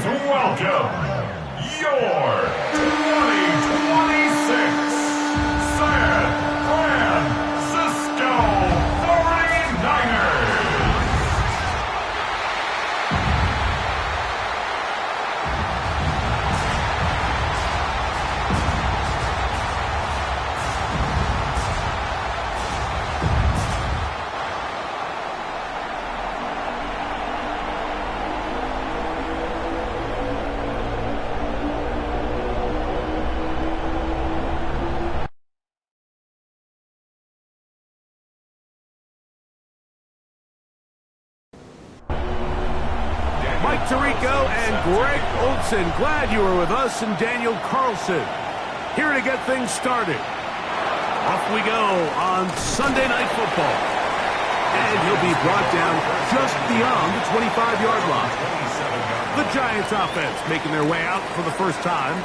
welcome your 2026 San Francisco 49ers. Mike Tirico and Greg Olsen, glad you were with us, and Daniel Carlson here to get things started. Off we go on Sunday Night Football. And he'll be brought down just beyond the 25-yard line. The Giants offense making their way out for the first time.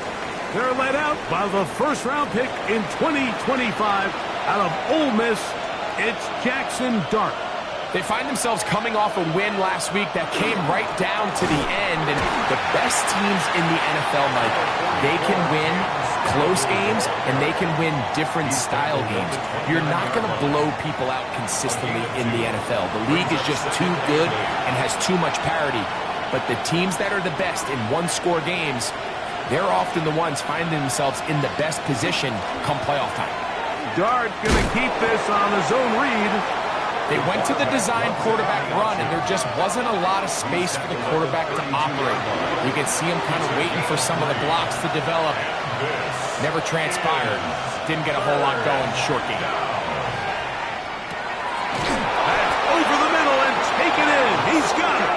They're led out by the first-round pick in 2025 out of Ole Miss. It's Jackson Dart. They find themselves coming off a win last week that came right down to the end. And the best teams in the NFL, Mike, they can win close games and they can win different style games. You're not going to blow people out consistently in the NFL. The league is just too good and has too much parity. But the teams that are the best in one-score games, they're often the ones finding themselves in the best position come playoff time. Dart going to keep this on his own read. They went to the design quarterback run, and there just wasn't a lot of space for the quarterback to operate. You can see him kind of waiting for some of the blocks to develop. Never transpired. Didn't get a whole lot going short game. That's over the middle and taken in. He's got it.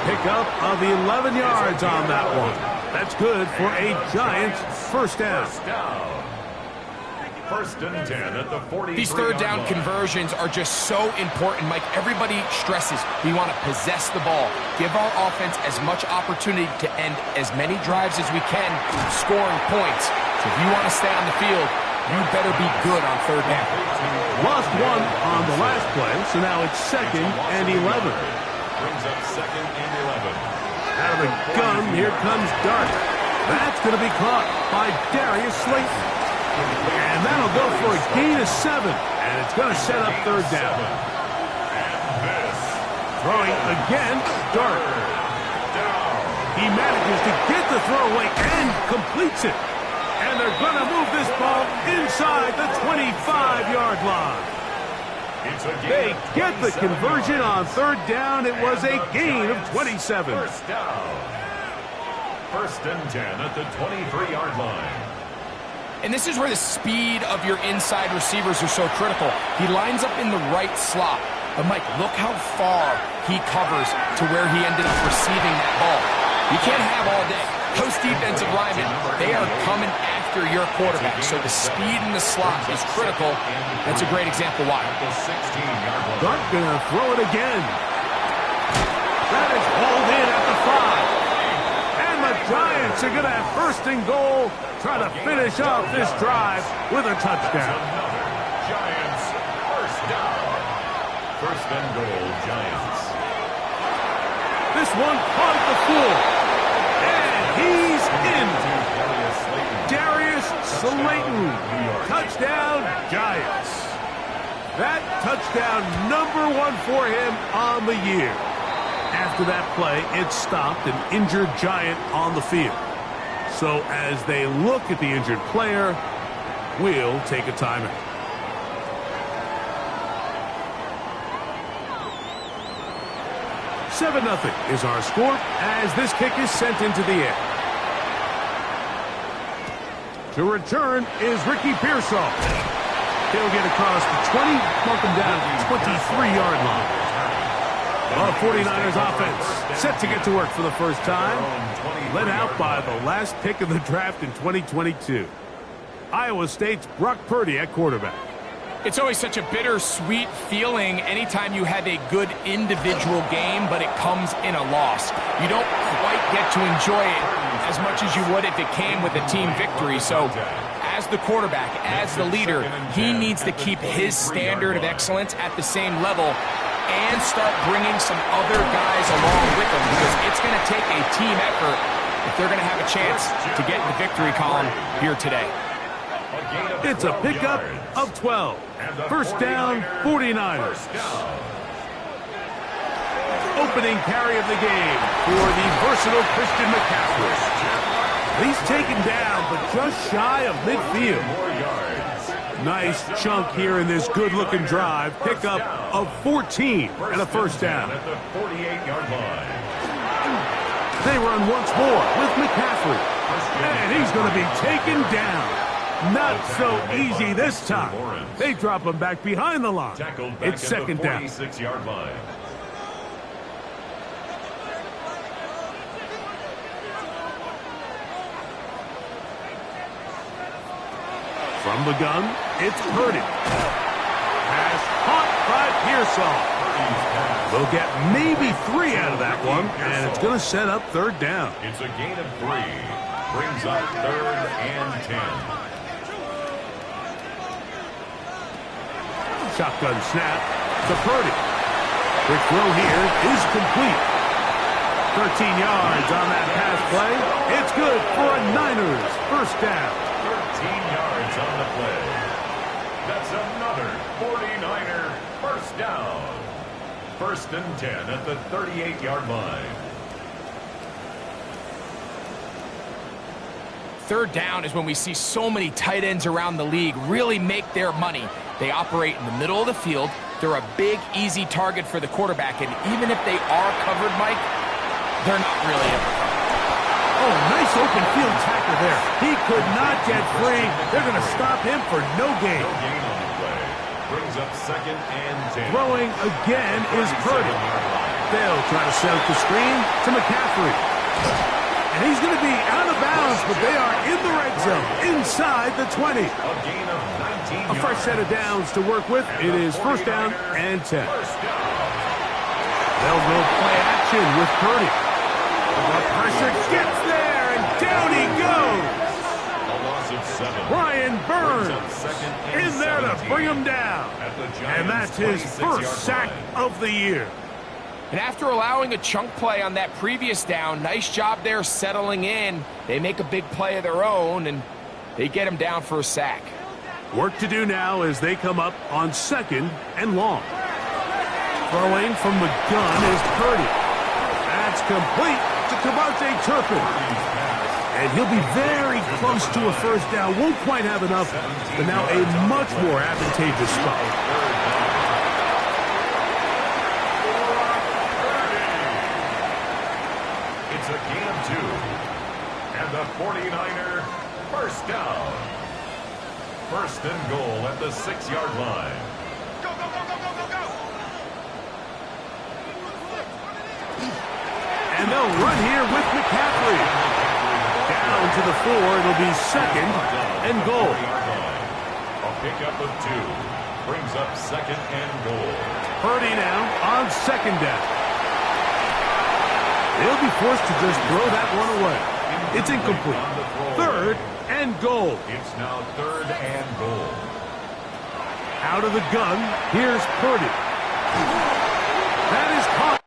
Pickup of 11 yards on that one. That's good for a Giants first down. First and 10 at the 43. These third-down conversions are just so important, Mike. Everybody stresses we want to possess the ball, give our offense as much opportunity to end as many drives as we can, scoring points. So if you want to stay on the field, you better be good on third down. Lost one on the last play, so now it's second and 11. Brings up second and 11. Out of the gun, here comes Dart. That's going to be caught by Darius Slayton. And that'll go for a gain of 7. And it's going to set up third down. Throwing again, Dart. He manages to get the throw away and completes it. And they're going to move this ball inside the 25-yard line. They get the conversion on third down. It was a gain of 27. First down. First and 10 at the 23-yard line. And this is where the speed of your inside receivers are so critical. He lines up in the right slot. But, Mike, look how far he covers to where he ended up receiving that ball. You can't have all day. Those defensive linemen, they are coming after your quarterback. So the speed in the slot is critical. That's a great example why. Dart going to throw it again. That is hauled in at the 5. And the Giants are going to have first and goal. Try to finish off this drive with a touchdown. Giants first down. First and goal, Giants. This one caught at the full. And he's in. Darius Slayton. Touchdown, Giants. That touchdown number 1 for him on the year. After that play, it stopped an injured Giant on the field. So as they look at the injured player, we'll take a timeout. Seven 0 is our score as this kick is sent into the air. To return is Ricky Pearsall. He'll get across the 20, mark him down at the 23-yard line. The 49ers offense set to get to work for the first time. Led out by the last pick of the draft in 2022. Iowa State's Brock Purdy at quarterback. It's always such a bittersweet feeling anytime you have a good individual game, but it comes in a loss. You don't quite get to enjoy it as much as you would if it came with a team victory. So as the quarterback, as the leader, he needs to keep his standard of excellence at the same level and start bringing some other guys along with him, because it's going to to take a team effort if they're going to have a chance to get in the victory column here today. It's a pickup of 12. First down, 49ers. Opening carry of the game for the versatile Christian McCaffrey. He's taken down, but just shy of midfield. Nice chunk here in this good-looking drive. Pickup of 14 and a first down. At the 48-yard line. They run once more with McCaffrey. And he's going to be taken down. Not so easy this time. They drop him back behind the line. It's second down. 46-yard line. From the gun, it's Purdy. Pass caught by Pearsall. They'll get maybe 3 out of that one, and it's going to set up third down. It's a gain of 3. Brings up 3rd and 10. Shotgun snap to Purdy. Quick throw here is complete. 13 yards on that pass play. It's good for a Niners first down. 13 yards on the play. That's another 49er first down. First and 10 at the 38-yard line. Third down is when we see so many tight ends around the league really make their money. They operate in the middle of the field. They're a big, easy target for the quarterback, and even if they are covered, Mike, they're not really ever covered. Oh, nice open field tackle there. He could not get free. They're going to stop him for no gain. No gain on the play. Brings up 2nd and 10. Throwing again is Purdy. They'll try to set up the screen to McCaffrey. And he's going to be out of bounds, but they are in the red zone, inside the 20. A gain of 19 A fresh set of downs to work with. It is first down and 10. They'll go play action with Purdy. The pressure gets there, and down he goes. A loss of 7. Brian Burns in there to 17. bring him down. And that's his first sack of the year. And after allowing a chunk play on that previous down, nice job there settling in. They make a big play of their own, and they get him down for a sack. Work to do now as they come up on 2nd and long. Throwing from the gun is Purdy. That's complete to Devontae Turpin. And he'll be very close to a first down. Won't quite have enough, but now a much more advantageous spot. It's a gain of 2. And the 49er first down. First and goal at the 6-yard line. And they'll run here with McCaffrey. Down to the 4. It'll be 2nd and goal. A pickup of 2. Brings up 2nd and goal. Purdy now on 2nd down. They'll be forced to just throw that one away. It's incomplete. 3rd and goal. It's now 3rd and goal. Out of the gun, here's Purdy. That is caught.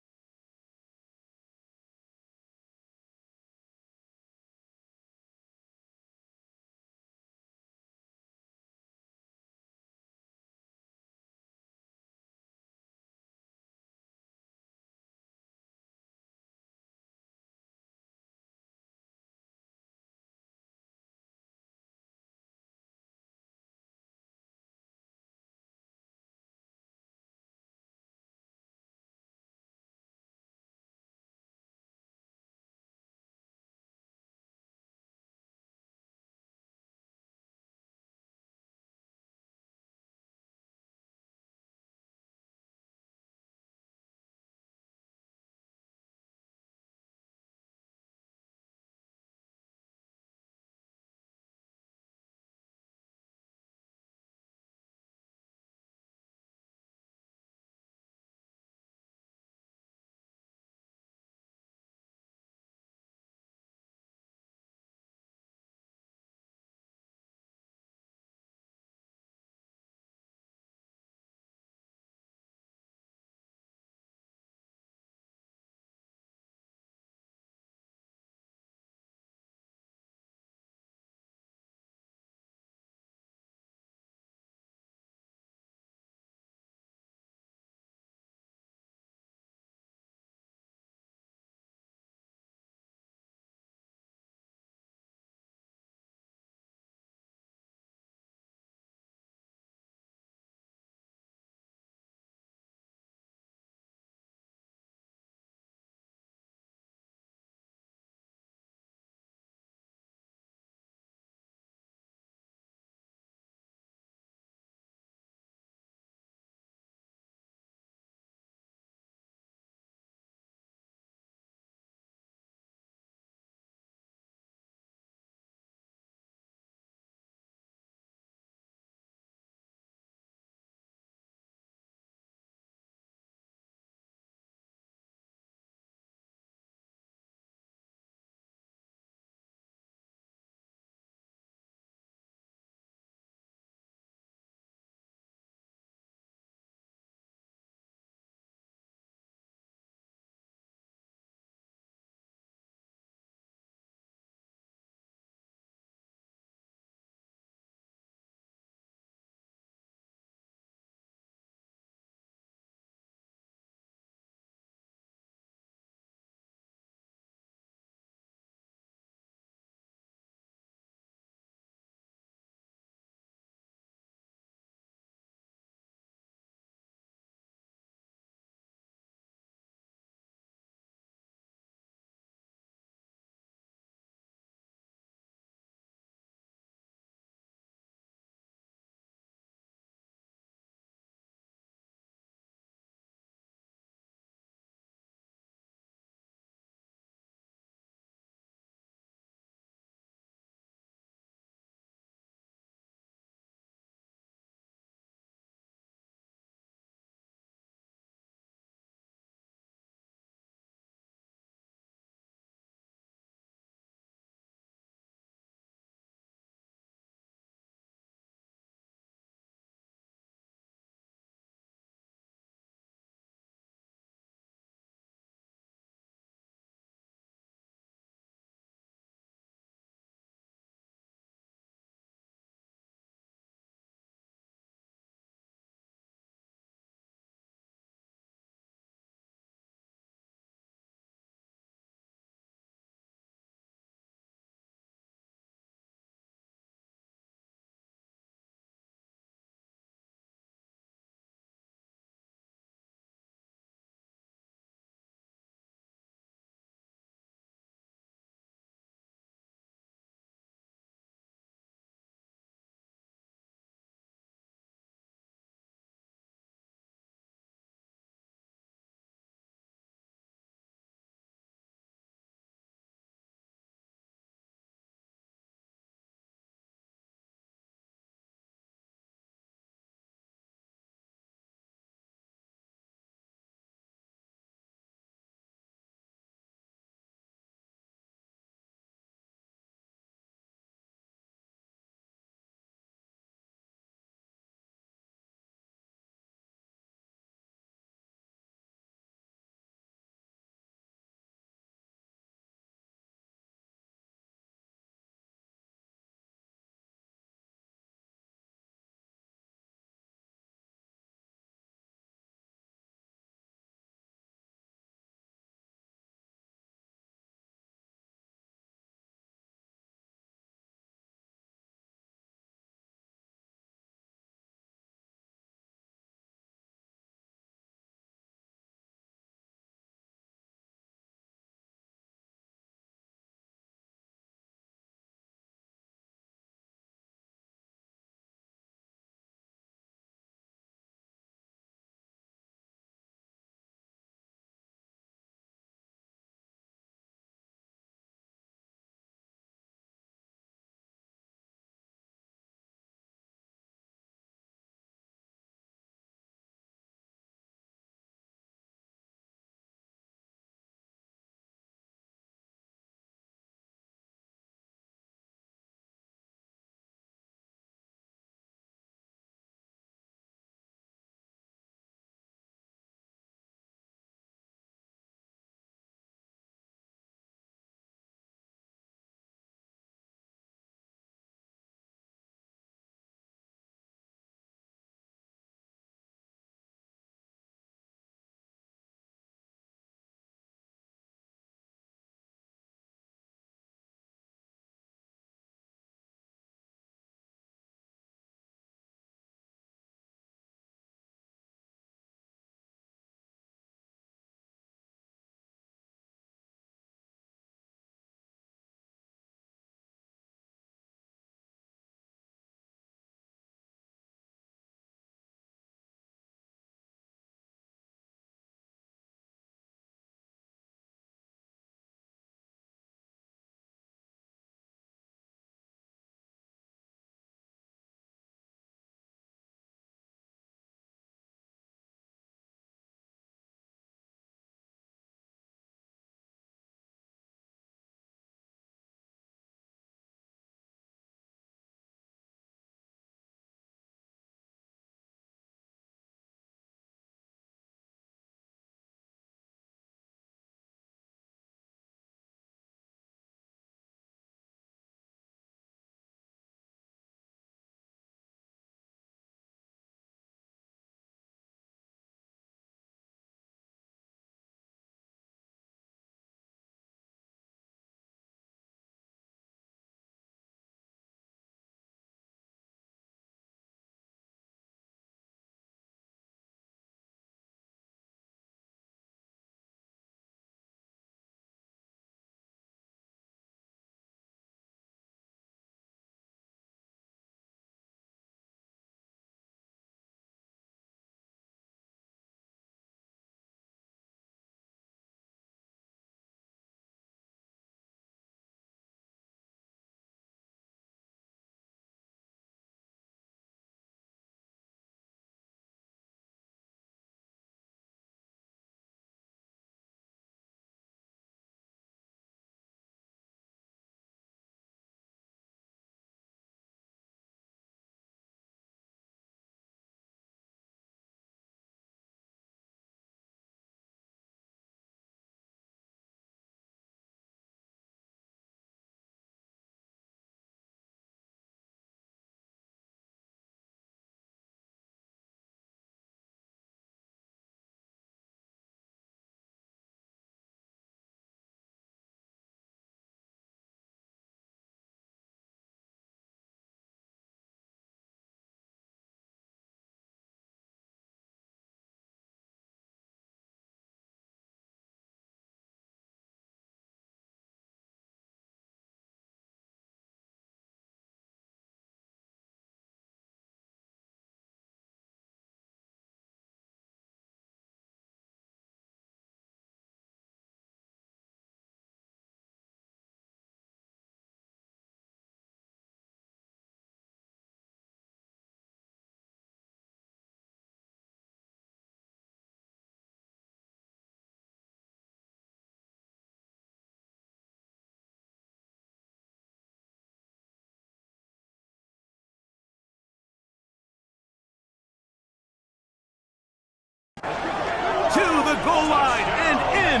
to the goal line and in.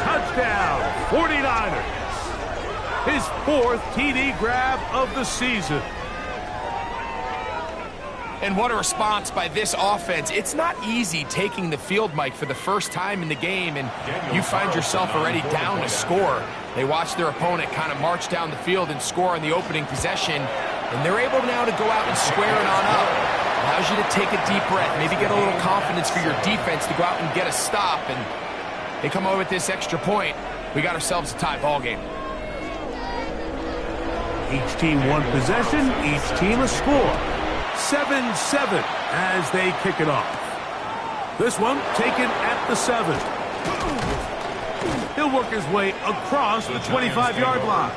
Touchdown, 49ers. His 4th TD grab of the season. And what a response by this offense. It's not easy taking the field, Mike, for the first time in the game, and you find yourself already down to score. They watch their opponent kind of march down the field and score on the opening possession, and they're able now to go out and square it on up. Allows you to take a deep breath, maybe get a little confidence for your defense to go out and get a stop, and they come over with this extra point. We got ourselves a tie ball game. Each team one possession, each team a score. 7-7 as they kick it off. This one taken at the 7. He'll work his way across the 25-yard line.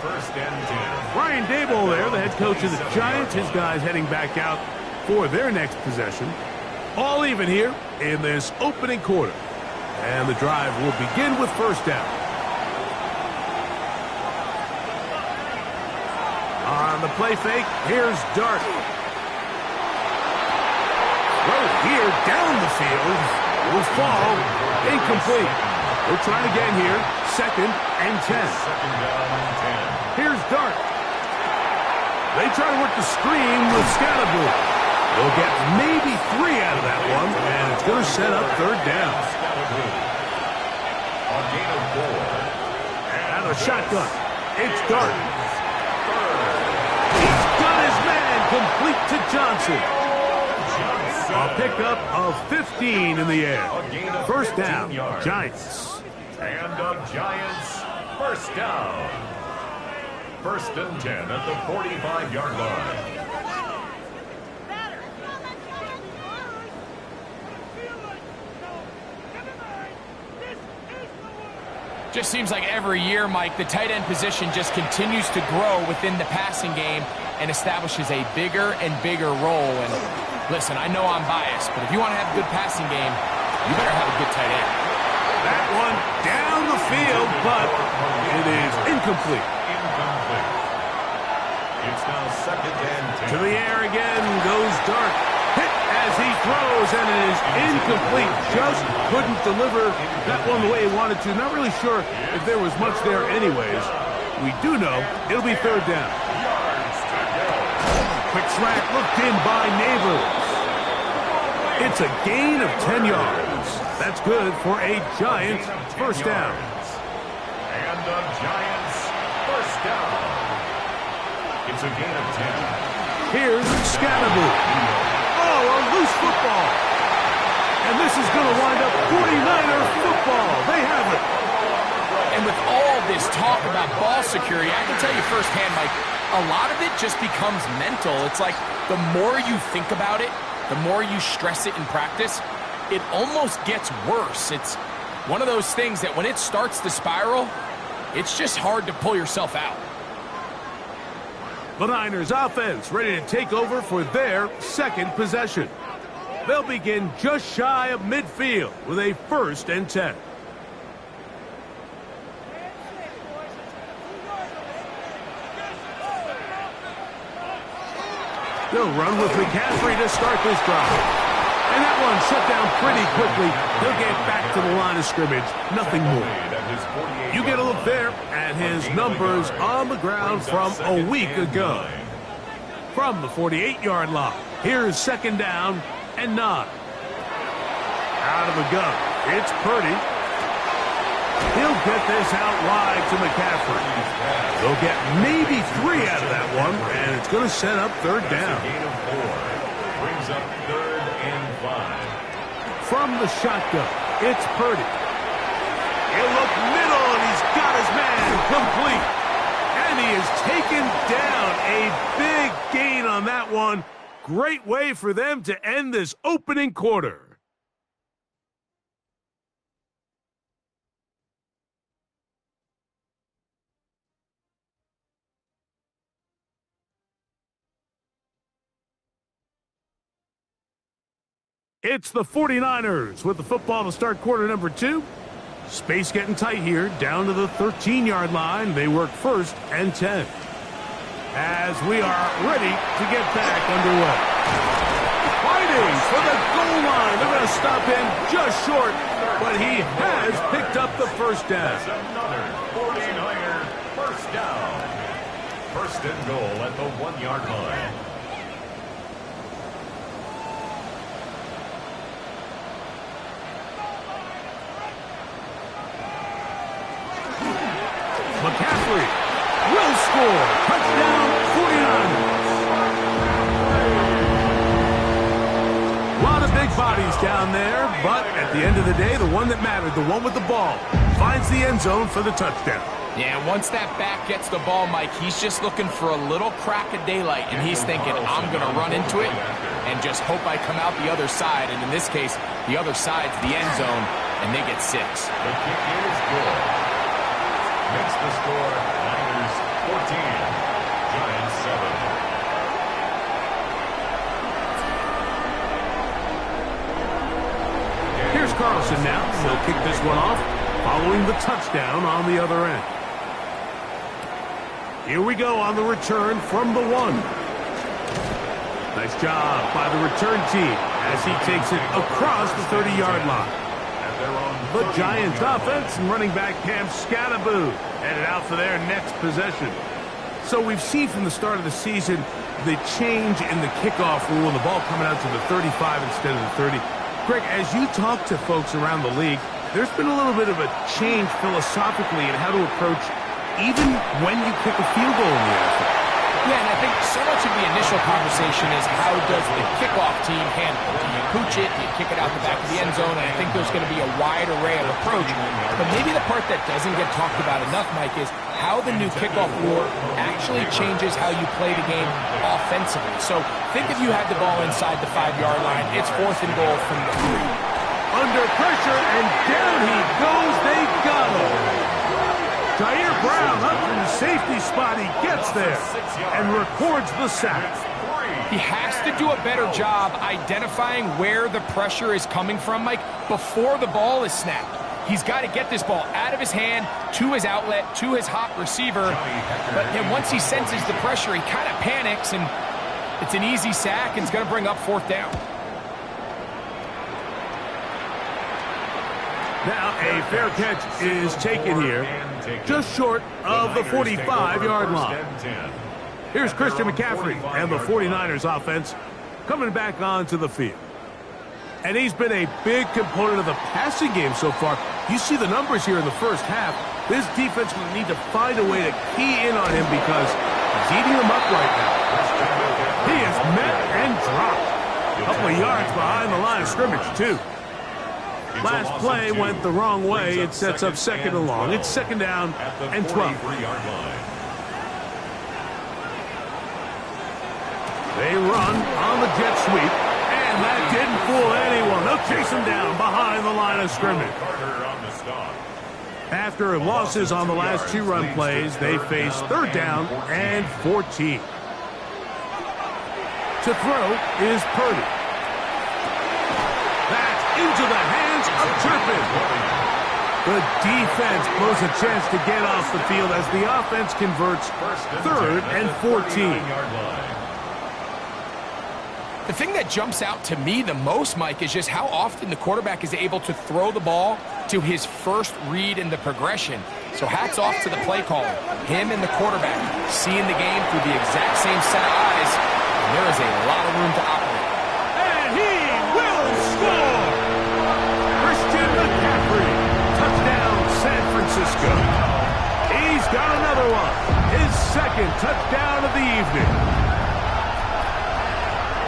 Brian Daboll there, the head coach of the Giants. His guys heading back out for their next possession. All even here in this opening quarter. And the drive will begin with first down. On the play fake, here's Dart. Throw here down the field will fall incomplete. We'll try again here. 2nd and 10. Here's Dart. They try to work the screen with Scalaboo. They'll get maybe 3 out of that one, and it's going to set up 3rd down. Out of the shotgun, it's Dart. He's got his man complete to Johnson. A pickup of 15 in the air. First down, Giants. And the Giants, first down. 1st and 10 at the 45-yard line. Just seems like every year, Mike, the tight end position just continues to grow within the passing game and establishes a bigger and bigger role. And listen, I know I'm biased, but if you want to have a good passing game, you better have a good tight end. That one down the field, but it is incomplete. It's now 2nd and 10. To the air again goes Dart. Hit as he throws, and it is incomplete. Just couldn't deliver that one the way he wanted to. Not really sure if there was much there anyways. We do know it'll be 3rd down. Quick slant looked in by Neighbors. It's a gain of 10 yards. That's good for a Giant first down. And the Giants first down. It's a gain of 10. Here's Scalaboo. Oh, a loose football. And this is going to wind up 49er football. They have it. And with all this talk about ball security, I can tell you firsthand, Mike, a lot of it just becomes mental. It's like the more you think about it, the more you stress it in practice, it almost gets worse. It's one of those things that when it starts to spiral, it's just hard to pull yourself out. The Niners offense ready to take over for their 2nd possession. They'll begin just shy of midfield with a 1st and 10. They'll run with McCaffrey to start this drive. And that one shut down pretty quickly. He'll get back to the line of scrimmage. Nothing more. You get a look there at his numbers on the ground from a week ago. From the 48-yard line, here's 2nd down and 9. Out of the gun, it's Purdy. He'll get this out wide to McCaffrey. They'll get maybe 3 out of that one, and it's going to set up 3rd down. Brings up 3rd and 5. From the shotgun, it's Purdy. He'll look middle, and he's got his man complete. And he is taken down. A big gain on that one. Great way for them to end this opening quarter. It's the 49ers with the football to start quarter number 2. Space getting tight here, down to the 13-yard line. They work 1st and 10. As we are ready to get back underway. Fighting for the goal line. They're going to stop in just short but he has picked up the first down. That's another 49er first down. First and goal at the 1-yard line. McCaffrey will score. Touchdown, 49ers. A lot of big bodies down there, but at the end of the day, the one that mattered, the one with the ball, finds the end zone for the touchdown. Yeah, once that back gets the ball, Mike, he's just looking for a little crack of daylight, and he's thinking, I'm going to run into it and just hope I come out the other side. And in this case, the other side's the end zone, and they get 6. The kick is good. Makes the score Niners 14, Giants 7. Here's Carlson now. He'll kick this one off, following the touchdown on the other end. Here we go on the return from the 1. Nice job by the return team as he takes it across the 30-yard line. The Giants offense and running back Cam Scattaboo headed out for their next possession. So we've seen from the start of the season the change in the kickoff rule and the ball coming out to the 35 instead of the 30. Greg, as you talk to folks around the league, there's been a little bit of a change philosophically in how to approach even when you kick a field goal in the NFL. Yeah, and I think so much of the initial conversation is how does the kickoff team handle it? Do you pooch it? Do you kick it out the back of the end zone? And I think there's going to be a wide array of approach. But maybe the part that doesn't get talked about enough, Mike, is how the new kickoff rule actually changes how you play the game offensively. So think if you had the ball inside the 5-yard line, it's 4th and goal from the 3. Under pressure, and down he goes. They got him. Jair Brown up from the safety spot. He gets there and records the sack. He has to do a better job identifying where the pressure is coming from, Mike, before the ball is snapped. He's got to get this ball out of his hand, to his outlet, to his hot receiver. But then once he senses the pressure, he kind of panics, and it's an easy sack, and it's going to bring up 4th down. Now a fair catch is taken here, just short of the 45-yard line. Here's Christian McCaffrey and the 49ers offense coming back onto the field. And he's been a big component of the passing game so far. You see the numbers here in the first half. This defense will need to find a way to key in on him because he's eating them up right now. He is met and dropped. A couple of yards behind the line of scrimmage, too. Last play went the wrong way. It sets up 2nd and long. It's 2nd down and 12. They run on the jet sweep, and that didn't fool anyone. They'll chase him down behind the line of scrimmage. After losses on the last 2 run plays, they face 3rd down and 14. To throw is Purdy. That's into the hands of Turpin. The defense blows a chance to get off the field as the offense converts 3rd and 14. The thing that jumps out to me the most, Mike, is just how often the quarterback is able to throw the ball to his first read in the progression. So hats off to the play caller. Him and the quarterback seeing the game through the exact same set of eyes, and there is a lot of room to operate. And he will score! Christian McCaffrey, touchdown San Francisco. He's got another one, his 2nd touchdown of the evening.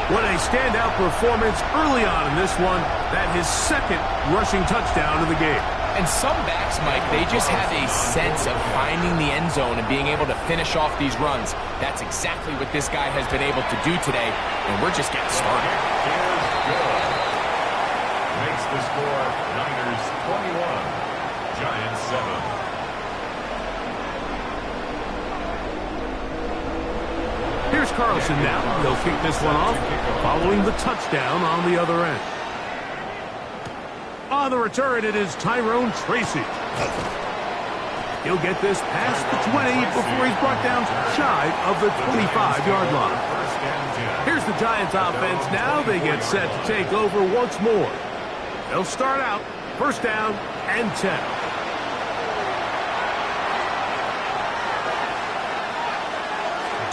What a standout performance early on in this one. That his 2nd rushing touchdown of the game. And some backs, Mike, they just have a sense of finding the end zone and being able to finish off these runs. That's exactly what this guy has been able to do today, and we're just getting started. Makes the score Niners 21, Giants 7. Here's Carlson now. He'll kick this one off, following the touchdown on the other end. On the return, it is Tyrone Tracy. He'll get this past the 20 before he's brought down shy of the 25-yard line. Here's the Giants offense now. They get set to take over once more. They'll start out First down and 10.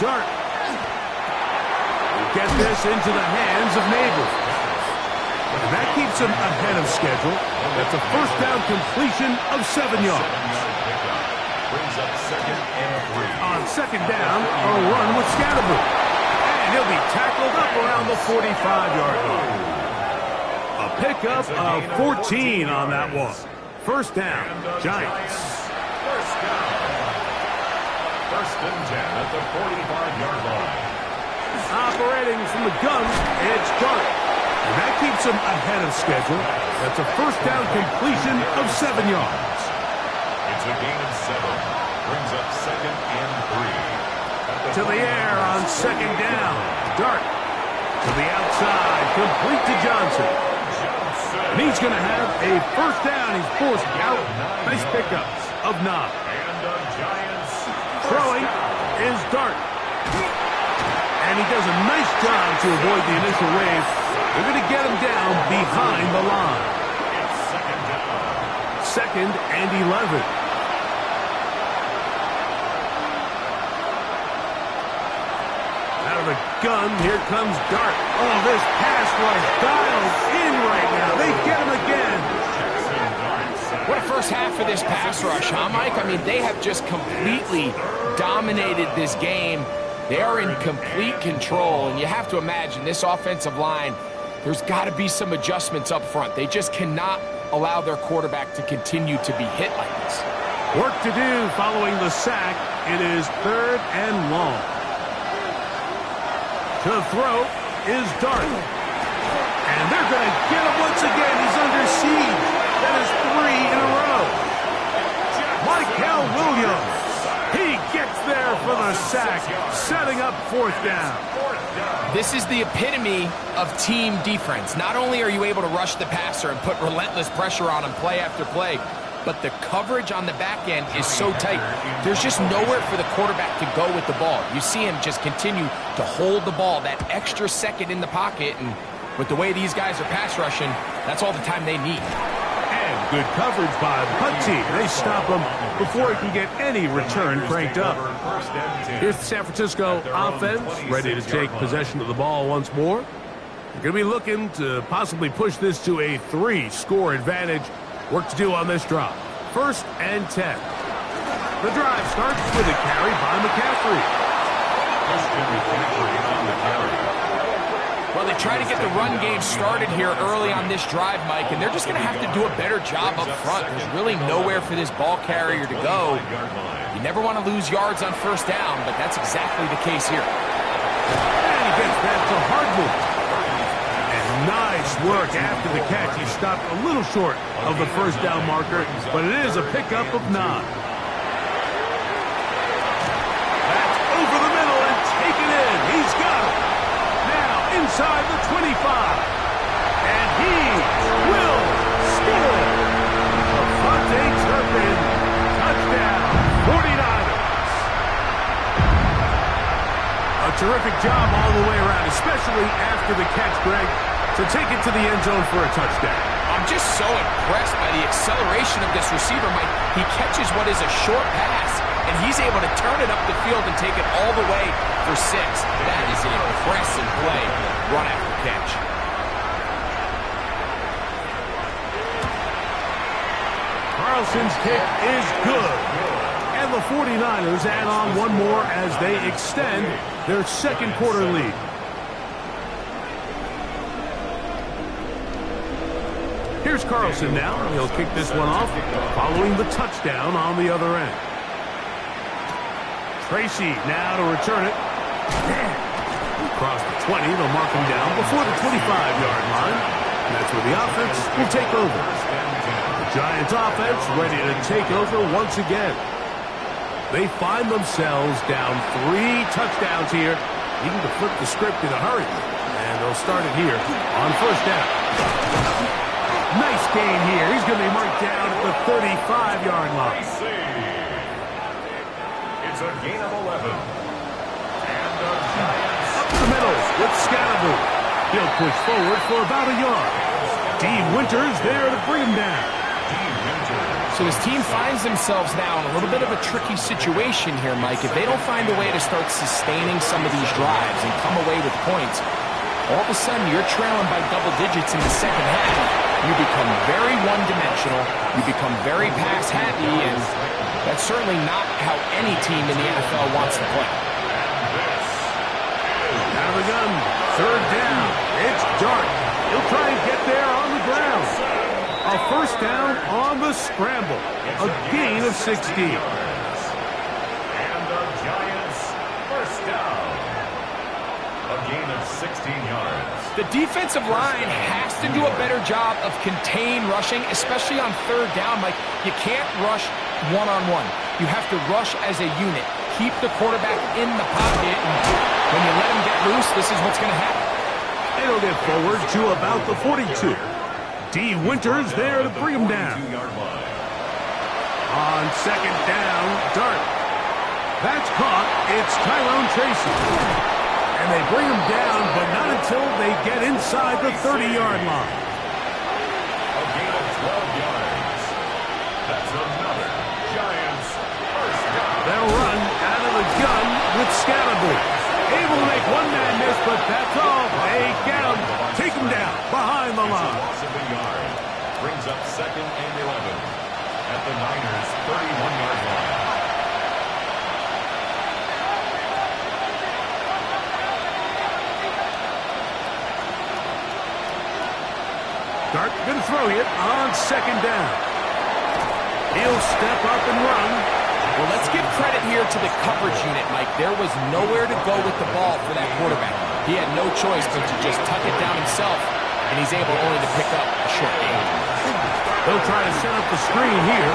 Dart. Get this into the hands of Neighbors. And that keeps him ahead of schedule. That's a first down completion of 7 yards. Brings up 2nd and 3. On second down, a run with Scatterboot. And he'll be tackled up around the 45-yard line. A pickup of 14 on that one. First down, Giants. First down. First and 10 at the 45-yard line. Operating from the gun, it's Dart. And that keeps him ahead of schedule. That's a first down completion of 7 yards. It's a gain of 7. Brings up 2nd and 3. To the air on second down. Dart. To the outside, complete to Johnson. And he's going to have a first down. He's forced out. Nice pickups of 9. And the Giants Throwing is Dart. And he does a nice job to avoid the initial wave. They're going to get him down behind the line. It's 2nd down. Second and 11. Out of the gun, here comes Dart. Oh, this pass was dialed in right now. They get him again. What a first half for this pass rush, huh, Mike? I mean, they have just completely dominated this game. They are in complete control, and you have to imagine this offensive line, there's got to be some adjustments up front. They just cannot allow their quarterback to continue to be hit like this. Work to do following the sack. It is third and long. To throw is Dart. And they're going to get him once again. He's under siege. That is 3 in a row. Michael Williams. He gets there for the sack, setting up fourth down. This is the epitome of team defense. Not only are you able to rush the passer and put relentless pressure on him play after play, but the coverage on the back end is so tight. There's just nowhere for the quarterback to go with the ball. You see him just continue to hold the ball that extra second in the pocket, and with the way these guys are pass rushing, that's all the time they need. And good coverage by the punt team. They stop him before he can get any return cranked up. Here's the San Francisco offense, ready to take possession of the ball once more. They're going to be looking to possibly push this to a 3-score advantage. Work to do on this drive. First and 10. The drive starts with a carry by McCaffrey. Christian McCaffrey on the carry. Well, they try to get the run game started here early on this drive, Mike, and they're just going to have to do a better job up front. There's really nowhere for this ball carrier to go. You never want to lose yards on first down, but that's exactly the case here. And he gets that to Hardman. Nice work after the catch. He stopped a little short of the first down marker, but it is a pickup of 9. That's over the middle and taken in. He's got it. Now inside the 25. And he will score. Devontae Turpin. Touchdown. 49ers. A terrific job all the way around, especially after the catch, Greg, to take it to the end zone for a touchdown. I'm just so impressed by the acceleration of this receiver, Mike. He catches what is a short pass, and he's able to turn it up the field and take it all the way for 6. That is an impressive play, run after catch. Carlson's kick is good. And the 49ers add on one more as they extend their second quarter lead. Here's Carlson now. He'll kick this one off following the touchdown on the other end. Tracy now to return it. Across the 20, they'll mark him down before the 25-yard line. And that's where the offense will take over. The Giants offense ready to take over once again. They find themselves down 3 touchdowns here. Needing to flip the script in a hurry. And they'll start it here on first down. Nice gain here. He's going to be marked down at the 35-yard line. It's a gain of 11. And the Giants up the middle with Scatterboot. He'll push forward for about a yard. D. Winters there to bring him down. So his team finds themselves now in a little bit of a tricky situation here, Mike. If they don't find a way to start sustaining some of these drives and come away with points, all of a sudden you're trailing by double digits in the second half. You become very one-dimensional. You become very pass-happy, and that's certainly not how any team in the NFL wants to play. Out of the gun, third down. It's Dart. He'll try and get there on the ground. A first down on the scramble. A gain of 16. And the Giants first down. A gain of 16 yards. The defensive line has to do a better job of contain rushing, especially on third down. Like, you can't rush one-on-one. You have to rush as a unit. Keep the quarterback in the pocket, and when you let him get loose, this is what's going to happen. It'll get forward to about the 42. D. Winters there to bring him down. On second down, Dart. That's caught. It's Tyrone Tracy. And they bring him down, but not until they get inside the 30-yard line. A gain of 12 yards. That's another Giants first down. They'll run out of the gun with Scatterbury. Able to make one man miss, but that's all. They get him. Take him down behind the line. Loss of a yard. Brings up second and 11 at the Niners' 31-yard line. Dart going to throw it on second down. He'll step up and run. Well, let's give credit here to the coverage unit, Mike. There was nowhere to go with the ball for that quarterback. He had no choice but to just tuck it down himself, and he's able only to pick up a short gain. They'll try to set up the screen here.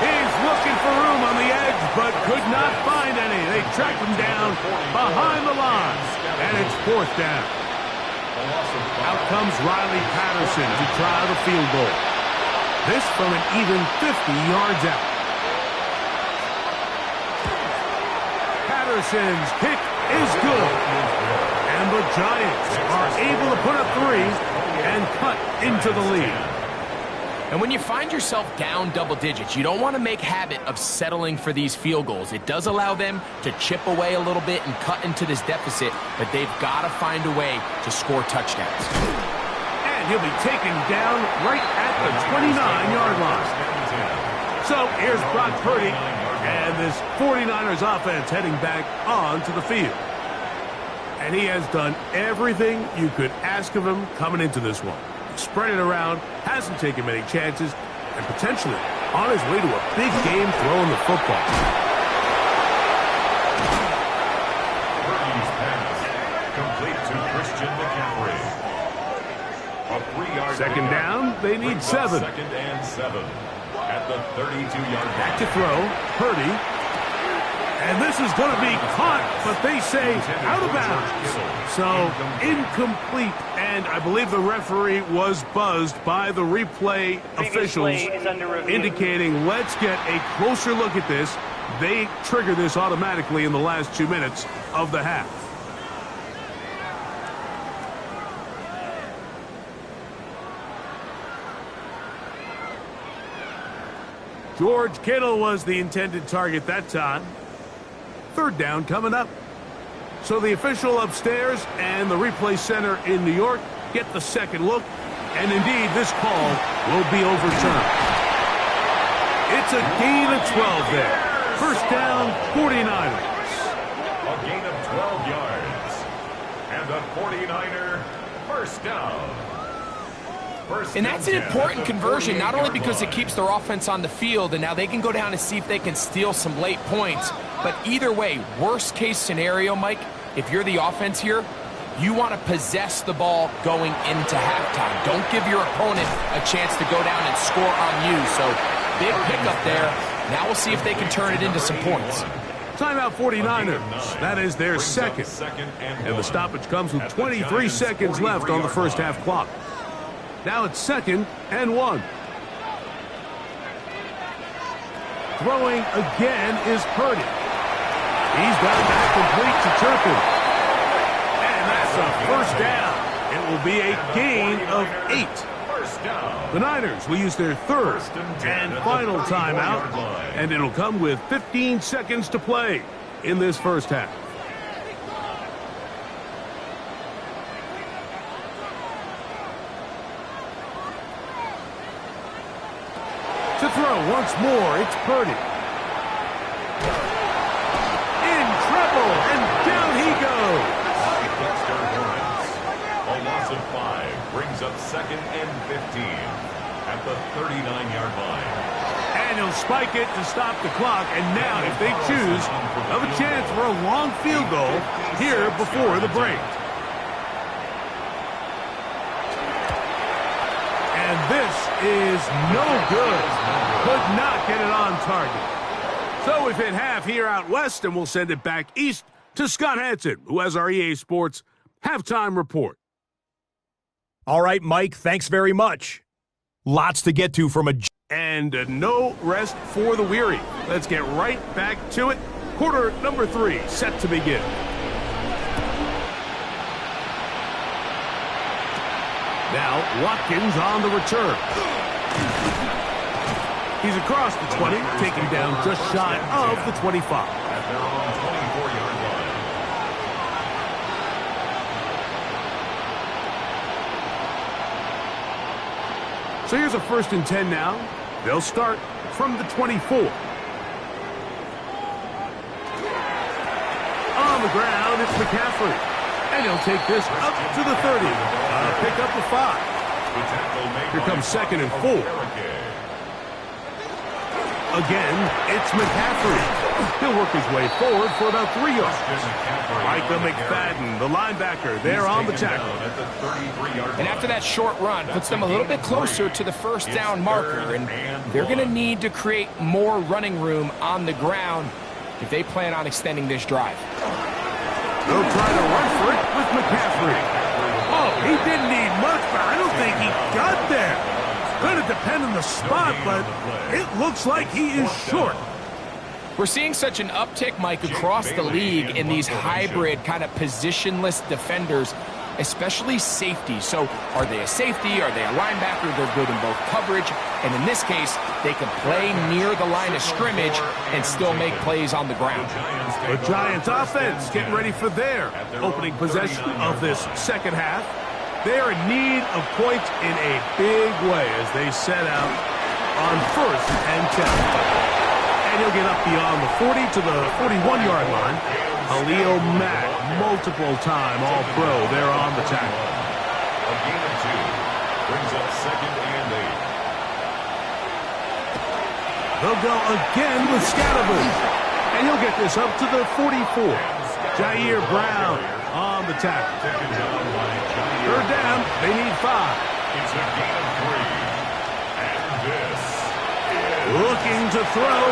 He's looking for room on the edge, but could not find any. They track him down behind the line, and it's fourth down. Out comes Riley Patterson to try the field goal. This from an even 50 yards out. Patterson's kick is good. And the Giants are able to put up 3 and cut into the lead. And when you find yourself down double digits, you don't want to make habit of settling for these field goals. It does allow them to chip away a little bit and cut into this deficit, but they've got to find a way to score touchdowns. And he'll be taken down right at the 29-yard line. So here's Brock Purdy and this 49ers offense heading back onto the field. And he has done everything you could ask of him coming into this one. Spread it around, hasn't taken many chances, and potentially on his way to a big game throwing the football. Purdy's pass complete to Christian McCaffrey. A 3-yard Second down, they need 7. Second and 7 at the 32-yard Back line. to throw, Purdy. And this is going to be caught, but they say out of bounds. So incomplete, and I believe the referee was buzzed by the replay officials, indicating let's get a closer look at this. They trigger this automatically in the last 2 minutes of the half. George Kittle was the intended target that time. Third down coming up. So the official upstairs and the replay center in New York get the second look. And indeed, this call will be overturned. It's a gain of 12 there. First down, 49ers. A gain of 12 yards. And a 49er first down. And that's an important conversion, not only because it keeps their offense on the field, and now they can go down and see if they can steal some late points. But either way, worst case scenario, Mike, if you're the offense here, you want to possess the ball going into halftime. Don't give your opponent a chance to go down and score on you. So big pickup there. Now we'll see if they can turn it into some points. Timeout 49ers. That is their second. And the stoppage comes with 23 seconds left on the first half clock. Now it's second and 1. Throwing again is Purdy. He's got that complete to Turpin. And that's a first down. It will be a gain of 8. first down. The Niners will use their third and final timeout, and it'll come with 15 seconds to play in this first half. To throw once more, it's Purdy. In trouble, and down he goes. A loss of 5 brings up 2nd and 15 at the 39-yard line. And he'll spike it to stop the clock, and now, if they choose, have a chance for a long field goal here before the break. And this is no good. Could not get it on target. So we've hit half here out west, and we'll send it back east to Scott Hanson, who has our EA Sports halftime report. All right, Mike, thanks very much. Lots to get to from a... And no rest for the weary. Let's get right back to it. Quarter number 3 set to begin. Now, Watkins on the return. He's across the 20, taking down just shy of the 25. At their own 24-yard line. So here's a 1st and 10 now. They'll start from the 24. On the ground, it's McCaffrey. And he'll take this up to the 30. Pick up the 5. Here comes 2nd and 4. Again, it's McCaffrey. He'll work his way forward for about 3 yards. Micah McFadden, the linebacker, there on the tackle. And after that short run, puts them a little bit closer to the first down marker, and they're going to need to create more running room on the ground if they plan on extending this drive. They'll try to run for it with McCaffrey. Oh, he didn't need much, but I don't think he got there. Going to depend on the spot, but it looks like he is short. We're seeing such an uptick, Mike, across the league in these hybrid kind of positionless defenders, especially safety. So are they a safety? Are they a linebacker? They're good in both coverage. And in this case, they can play near the line of scrimmage and still make plays on the ground. The Giants offense getting ready for their opening possession of this second half. They're in need of points in a big way as they set out on 1st and 10. And he'll get up beyond the 40 to the 41-yard line. Khalil Mack, multiple-time All-Pro, there on the tackle. A gain of 2 brings up 2nd and 8. They'll go again with Scatterby. And he'll get this up to the 44. Jair Brown on the tackle. 3rd down, they need 5. It's a gain of 3. And this is looking to throw.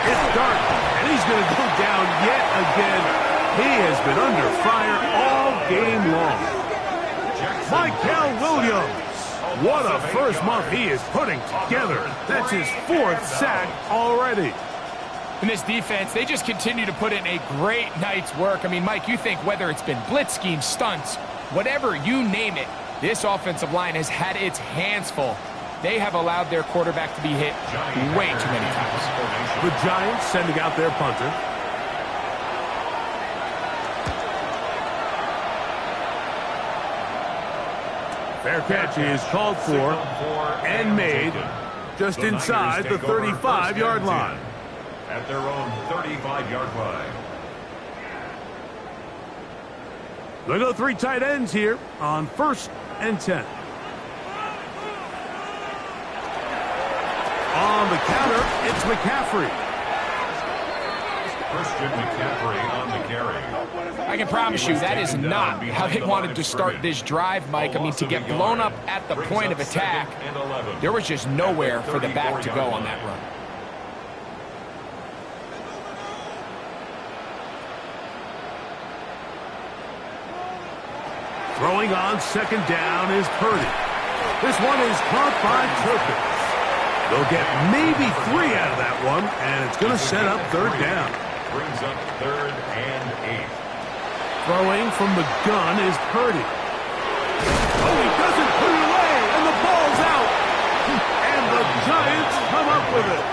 It's Dart, and he's going to go down yet again. He has been under fire all game long. Mykel Williams, what a first month he is putting together. That's his 4th sack already. In this defense, they just continue to put in a great night's work. I mean, Mike, you think whether it's been blitz schemes, stunts, whatever you name it, this offensive line has had its hands full. They have allowed their quarterback to be hit way too many times. The Giants sending out their punter. Fair catch is called for and made just inside the 35-yard line. At their own 35-yard line. They'll go 3 tight ends here on 1st and 10. On the counter, it's McCaffrey. Christian McCaffrey on the carry. I can promise you that is not how they wanted to start this drive, Mike. I mean, to get blown up at the point of attack, there was just nowhere for the back to go on that run. Throwing on 2nd down is Purdy. This one is caught by Turpin. They'll get maybe 3 out of that one, and it's going to set up 3rd down. Brings up 3rd and 8. Throwing from the gun is Purdy. Oh, he doesn't put it away, and the ball's out. Giants come up with it.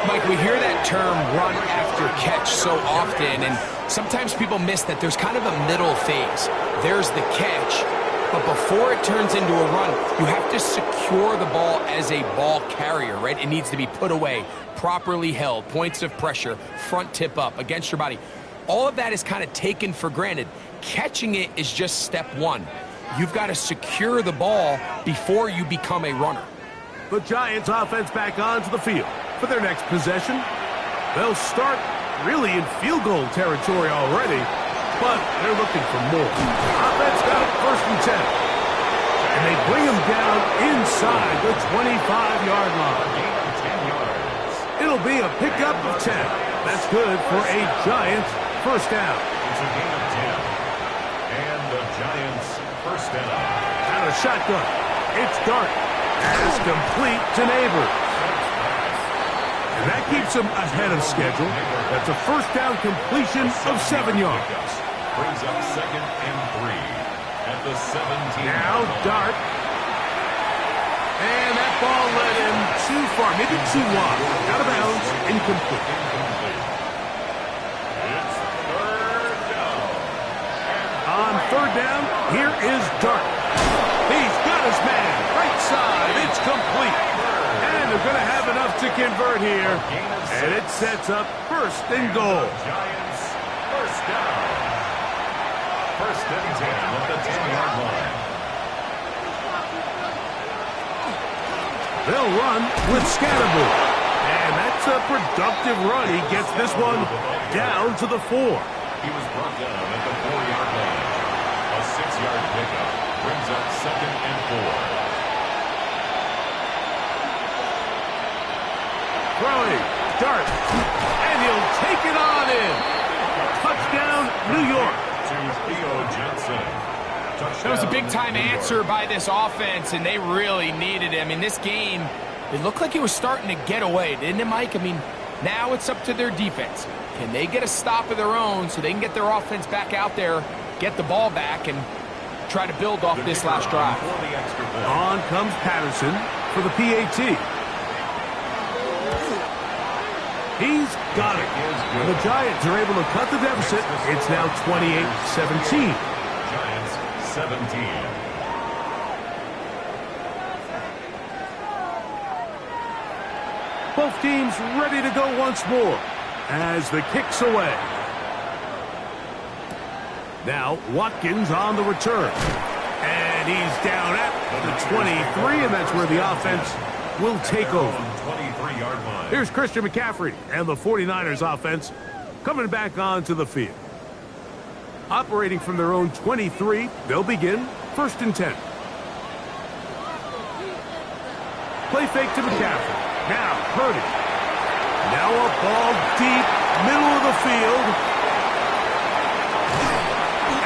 Mike, we hear that term run after catch so often, and sometimes people miss that there's kind of a middle phase. There's the catch, but before it turns into a run, you have to secure the ball as a ball carrier, right? It needs to be put away, properly held, points of pressure, front tip up against your body. All of that is kind of taken for granted. Catching it is just step one. You've got to secure the ball before you become a runner. The Giants offense back onto the field for their next possession. They'll start really in field goal territory already, but they're looking for more. Offense got it 1st and 10. And they bring him down inside the 25-yard line. It'll be a pickup of 10. That's good for a Giants first down. It's a gain of 10. And the Giants first down. Out of shotgun. It's Dart. Pass complete to Neighbors. And that keeps him ahead of schedule. That's a first down completion of 7 yards. Brings up 2nd and 3 at the 17. Now Dart. And that ball led him too far, maybe too wide. Out of bounds, incomplete. It's 3rd down. On 3rd down, here is Dart. He's got his man. Right side, it's complete. And they're going to have enough to convert here. And it sets up 1st and goal. Giants first down. 1st and 10 at the 10-yard line. They'll run with Scatterboo. And that's a productive run. He gets this one down to the 4. He was brought down at the 4-yard line. A 6-yard pickup brings up 2nd and 4. Throwing, Dart, and he'll take it on in. Touchdown, New York. To Theo Johnson. That was a big-time answer by this offense, and they really needed it. I mean, this game, it looked like it was starting to get away, didn't it, Mike? I mean, now it's up to their defense. Can they get a stop of their own so they can get their offense back out there, get the ball back, and try to build off this last drive? On comes Patterson for the PAT. He's got it. And the Giants are able to cut the deficit. It's now 28-17. Giants 17. Both teams ready to go once more as the kick's away. Now Watkins on the return. And he's down at the 23, and that's where the offense will take over. 23-yard line. Here's Christian McCaffrey and the 49ers offense coming back onto the field. Operating from their own 23, they'll begin 1st and 10. Play fake to McCaffrey. Now Purdy. Now a ball deep, middle of the field.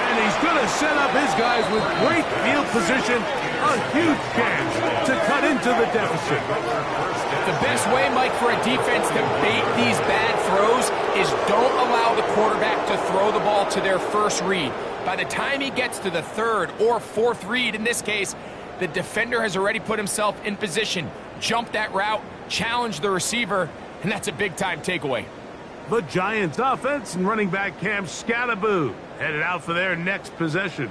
And he's going to set up his guys with great field position. A huge chance to cut into the deficit. The best way, Mike, for a defense to bait these bad throws is don't allow the quarterback to throw the ball to their first read. By the time he gets to the 3rd or 4th read, in this case, the defender has already put himself in position, jumped that route, challenged the receiver, and that's a big-time takeaway. The Giants offense and running back Cam Scatterboo headed out for their next possession.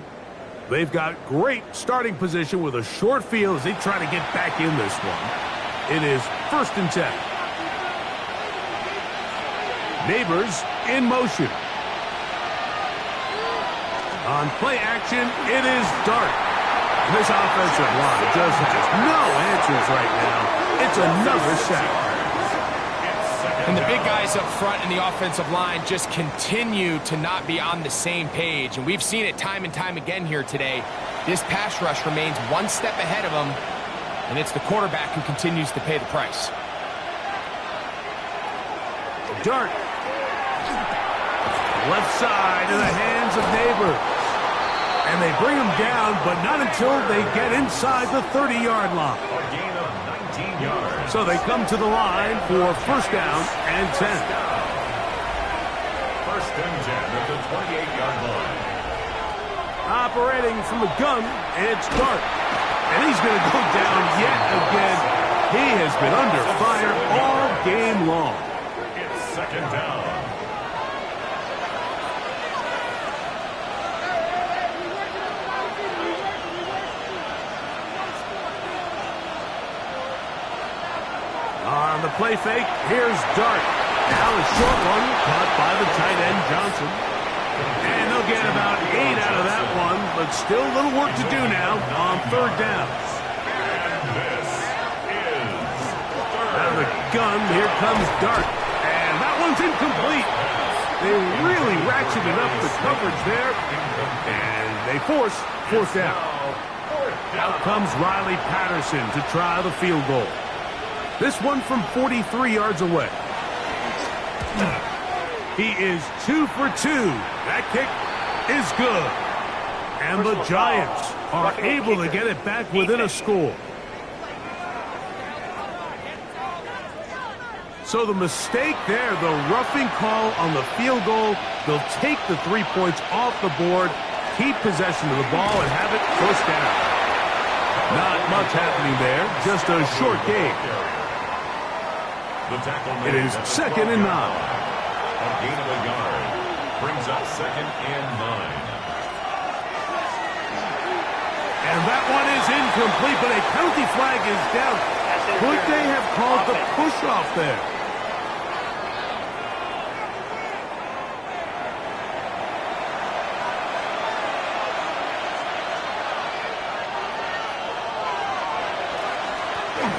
They've got great starting position with a short field as they try to get back in this one. It is 1st and 10. Neighbors in motion. On play action, it is Dart. This offensive line just has no answers right now. It's another sack. And the big guys up front in the offensive line just continue to not be on the same page. And we've seen it time and time again here today. This pass rush remains one step ahead of them, and it's the quarterback who continues to pay the price. Dart. Left side in the hands of Neighbors. And they bring him down, but not until they get inside the 30-yard line. A gain of 19 yards. So they come to the line for 1st down and 10. 1st and 10 at the 28-yard line. Operating from the gun, it's Dart. And he's going to go down yet again. He has been under fire all game long. It's second down. On the play fake, here's Dart. Now a short one caught by the tight end Johnson. And they'll get about 8 out of that one, but still a little work to do now on third down. And this is Out of the gun, here comes Dart. And that one's incomplete. They really ratcheted up the coverage there. And they force fourth down. Out comes Riley Patterson to try the field goal. This one from 43 yards away. He is 2 for 2. That kick is good. And the Giants are able to get it back within a score. So the mistake there, the roughing call on the field goal, they'll take the 3 points off the board, keep possession of the ball, and have it first down. Not much happening there, just a short game. It is 2nd and 9. A gain of a yard brings up 2nd and 9. And that one is incomplete, but a penalty flag is down. Could they have called the push-off there?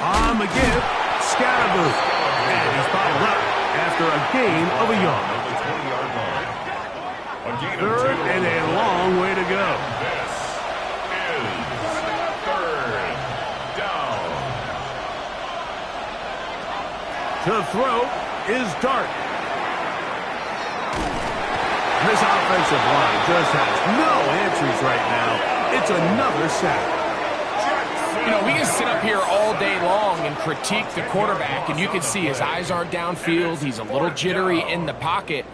On the give, Scatterboo. And he's fouled up after a gain of a yard. Third and a long way to go. This is third down. To throw is Dart. This offensive line just has no answers right now. It's another sack. You know, we can sit up here all day long and critique the quarterback, and you can see his eyes aren't downfield. He's a little jittery in the pocket.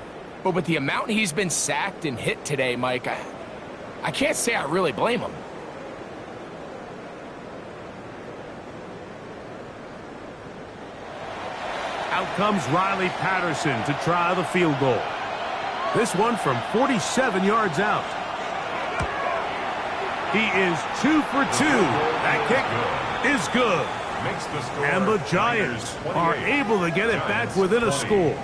But with the amount he's been sacked and hit today, Mike, I can't say I really blame him. Out comes Riley Patterson to try the field goal. This one from 47 yards out. He is 2 for 2. That kick is good. And the Giants are able to get it back within a score.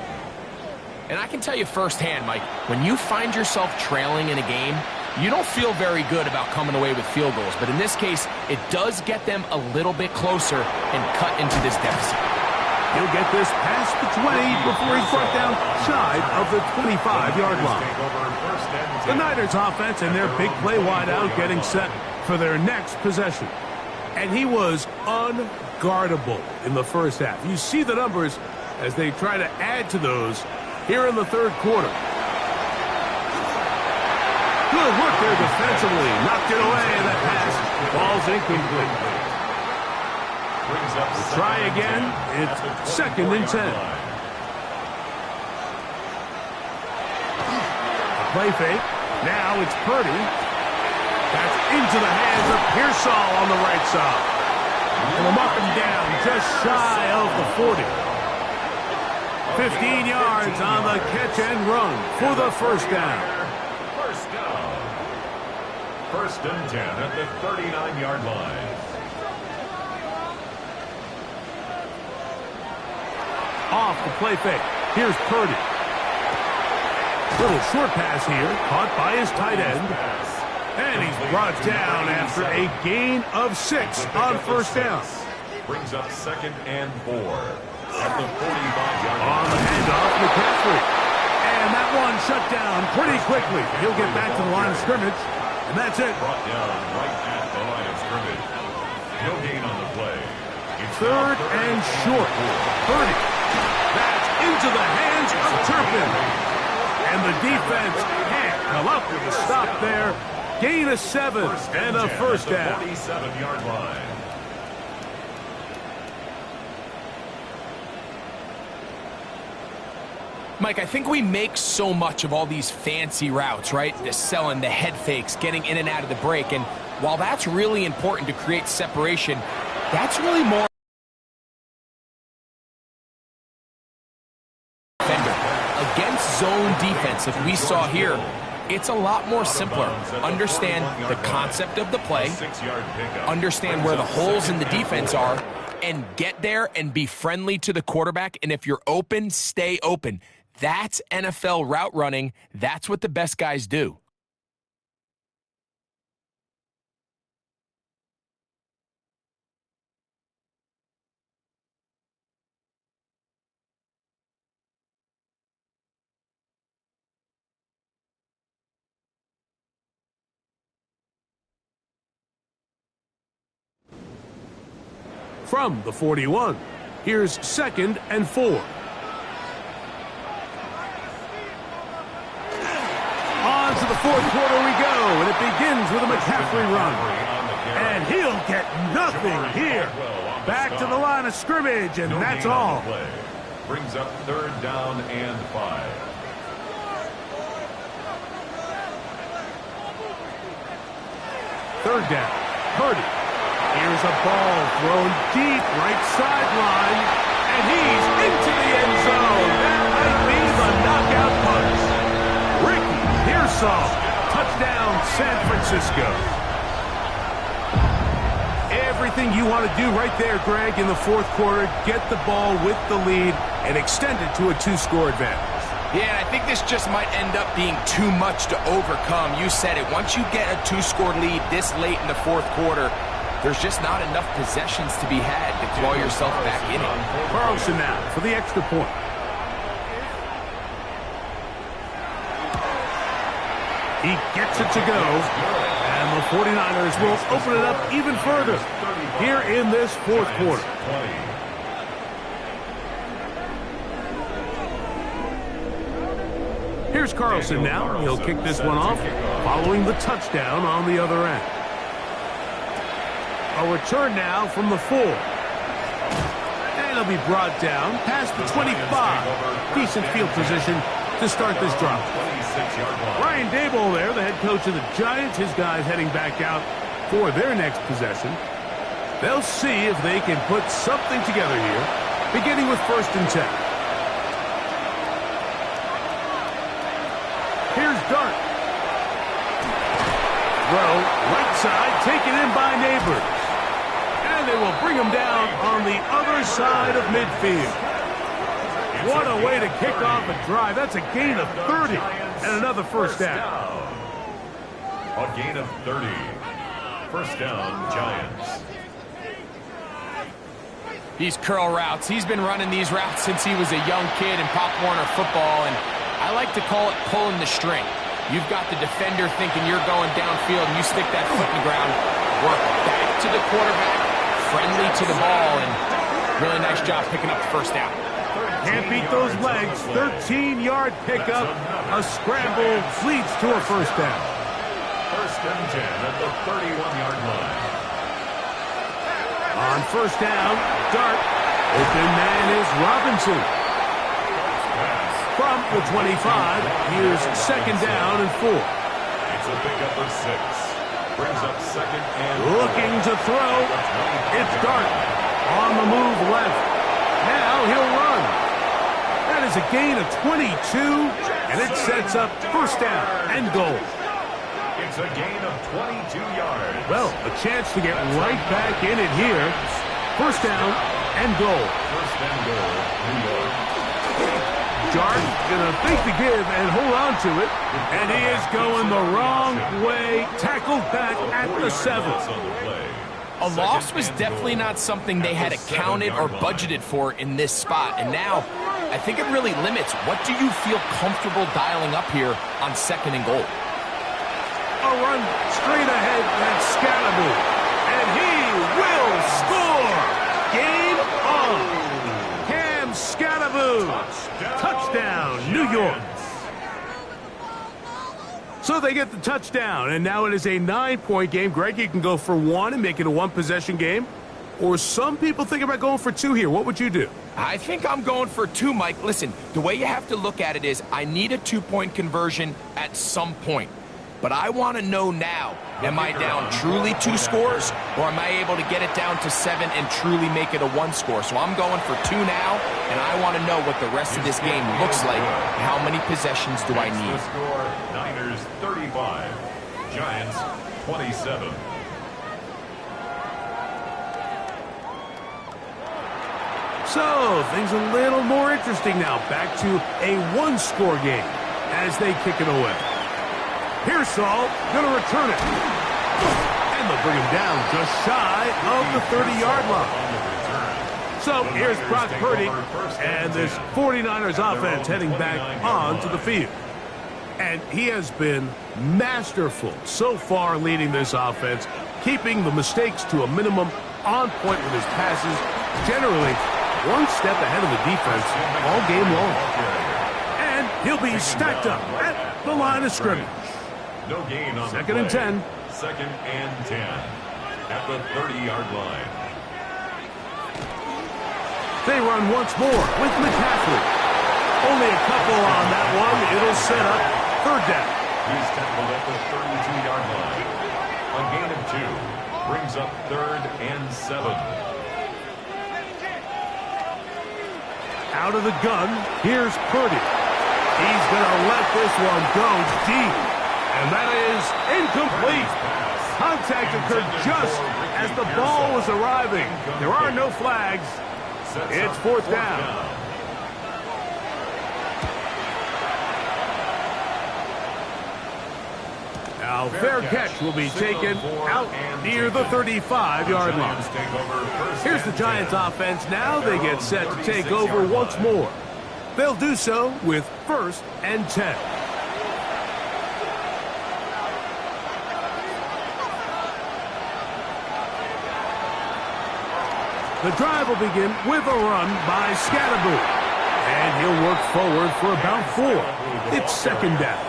And I can tell you firsthand, Mike, when you find yourself trailing in a game, you don't feel very good about coming away with field goals. But in this case, it does get them a little bit closer and cut into this deficit. He'll get this past the 20 before he's brought down shy of the 25-yard line. The Niners offense and their big play wideout getting set for their next possession. And he was unguardable in the first half. You see the numbers as they try to add to those here in the third quarter. Good work there defensively. Knocked it away, and that pass falls incomplete. We'll try again. It's 2nd and 10. Play fake. Now it's Purdy. That's into the hands of Pearsall on the right side. And we'll mark him down just shy of the 40. 15 yards on the catch and run for the first down. First down. 1st and 10 at the 39-yard line. Off the play fake. Here's Purdy. Little short pass here, caught by his tight end. And he's brought down after a gain of 6 on first down. Brings up 2nd and 4 at the 45-yard line. On the handoff, McCaffrey. And that one shut down pretty quickly. He'll get back to the line of scrimmage. And that's it. Brought down right at the line of scrimmage. No gain on the play. It's 3rd and short. Purdy. That's into the hands of Turpin. And the defense can't come up with a stop there. Gain of 7 and a first down. 47-yard line. Mike, I think we make so much of all these fancy routes, right? The selling, the head fakes, getting in and out of the break. And while that's really important to create separation, that's really more zone defense like we saw here, it's a lot more simpler. Understand the concept of the play, understand where the holes in the defense are, and get there and be friendly to the quarterback. And if you're open, stay open. That's NFL route running. That's what the best guys do. From the 41, here's 2nd and 4. On to the 4th quarter we go, and it begins with a McCaffrey run. And he'll get nothing here. Back to the line of scrimmage, and that's all. Brings up 3rd down and 5. Third down, Purdy. Here's a ball thrown deep right sideline, and he's into the end zone. That might be the knockout punch. Ricky Pearsall, touchdown San Francisco. Everything you want to do right there, Greg, in the 4th quarter, get the ball with the lead and extend it to a 2-score advantage. Yeah, and I think this just might end up being too much to overcome. You said it. Once you get a 2-score lead this late in the 4th quarter, there's just not enough possessions to be had to claw yourself back in it. Carlson now for the extra point. He gets it to go, and the 49ers will open it up even further here in this 4th quarter. Here's Carlson now. He'll kick this one off following the touchdown on the other end. A return now from the 4. And it'll be brought down past the 25. Decent field position to start this drive. Ryan Daboll there, the head coach of the Giants. His guys heading back out for their next possession. They'll see if they can put something together here, beginning with 1st and 10. Here's Dart. Throw, right side, taken in by Neighbors. And they will bring him down on the other side of midfield. What a way to kick off a drive. That's a gain of 30 and another 1st down. A gain of 30. 1st down, Giants. These curl routes, he's been running these routes since he was a young kid in Pop Warner football, and I like to call it pulling the string. You've got the defender thinking you're going downfield, and you stick that foot in the ground, work back to the quarterback, friendly to the ball, and really nice job picking up the 1st down. Can't beat those legs. 13-yard pickup. A scramble leads to a 1st down. 1st and 10 at the 31-yard line. On 1st down, Dart. Open man is Robinson. From the 25, here's 2nd down and 4. It's a pickup of 6. Brings up 2nd and 4. Looking to throw. It's Dart. On the move left. Now he'll run. That is a gain of 22, and it sets up 1st down and goal. It's a gain of 22 yards. Well, a chance to get right back in it here. 1st down and goal. 1st and goal, New York. Dart gonna think the give and hold on to it, and he is going the wrong way. Tackled back at the 7. A loss was definitely not something they had accounted or budgeted for in this spot, and now I think it really limits what do you feel comfortable dialing up here on 2nd and goal. A run straight ahead, that's Scalaboo, and he will score. Game on. Cam Scalaboo, touchdown, New York. So they get the touchdown, and now it is a 9-point game. Greg, you can go for 1 and make it a 1-possession game. Or some people think about going for 2 here. What would you do? I think I'm going for 2, Mike. Listen, the way you have to look at it is I need a 2-point conversion at some point. But I want to know now, am I down truly 2 scores, or am I able to get it down to 7 and truly make it a 1 score? So I'm going for 2 now, and I want to know what the rest of this game looks like. How many possessions do I need? The score, Niners 35, Giants 27. So, things a little more interesting now. Back to a 1-score game as they kick it away. Pearsall going to return it. And they'll bring him down just shy of the 30-yard line. So, here's Brock Purdy and this 49ers offense heading back onto the field. And he has been masterful so far leading this offense, keeping the mistakes to a minimum, on point with his passes, generally one step ahead of the defense all game long. And he'll be stacked up at the line of scrimmage. No gain on Second and 10. Second and 10 at the 30-yard line. They run once more with McCaffrey. Only a couple on that one. It'll set up third down. He's tackled at the 32-yard line. A gain of 2 brings up third and 7. Out of the gun, here's Purdy. He's going to let this one go deep. And that is incomplete. Contact occurred just as the ball was arriving. There are no flags. It's fourth down. Now, fair catch will be taken out near the 35-yard line. Here's the Giants offense now. They get set to take over once more. They'll do so with first and 10. The drive will begin with a run by Scatterboot. And he'll work forward for about 4. It's second down.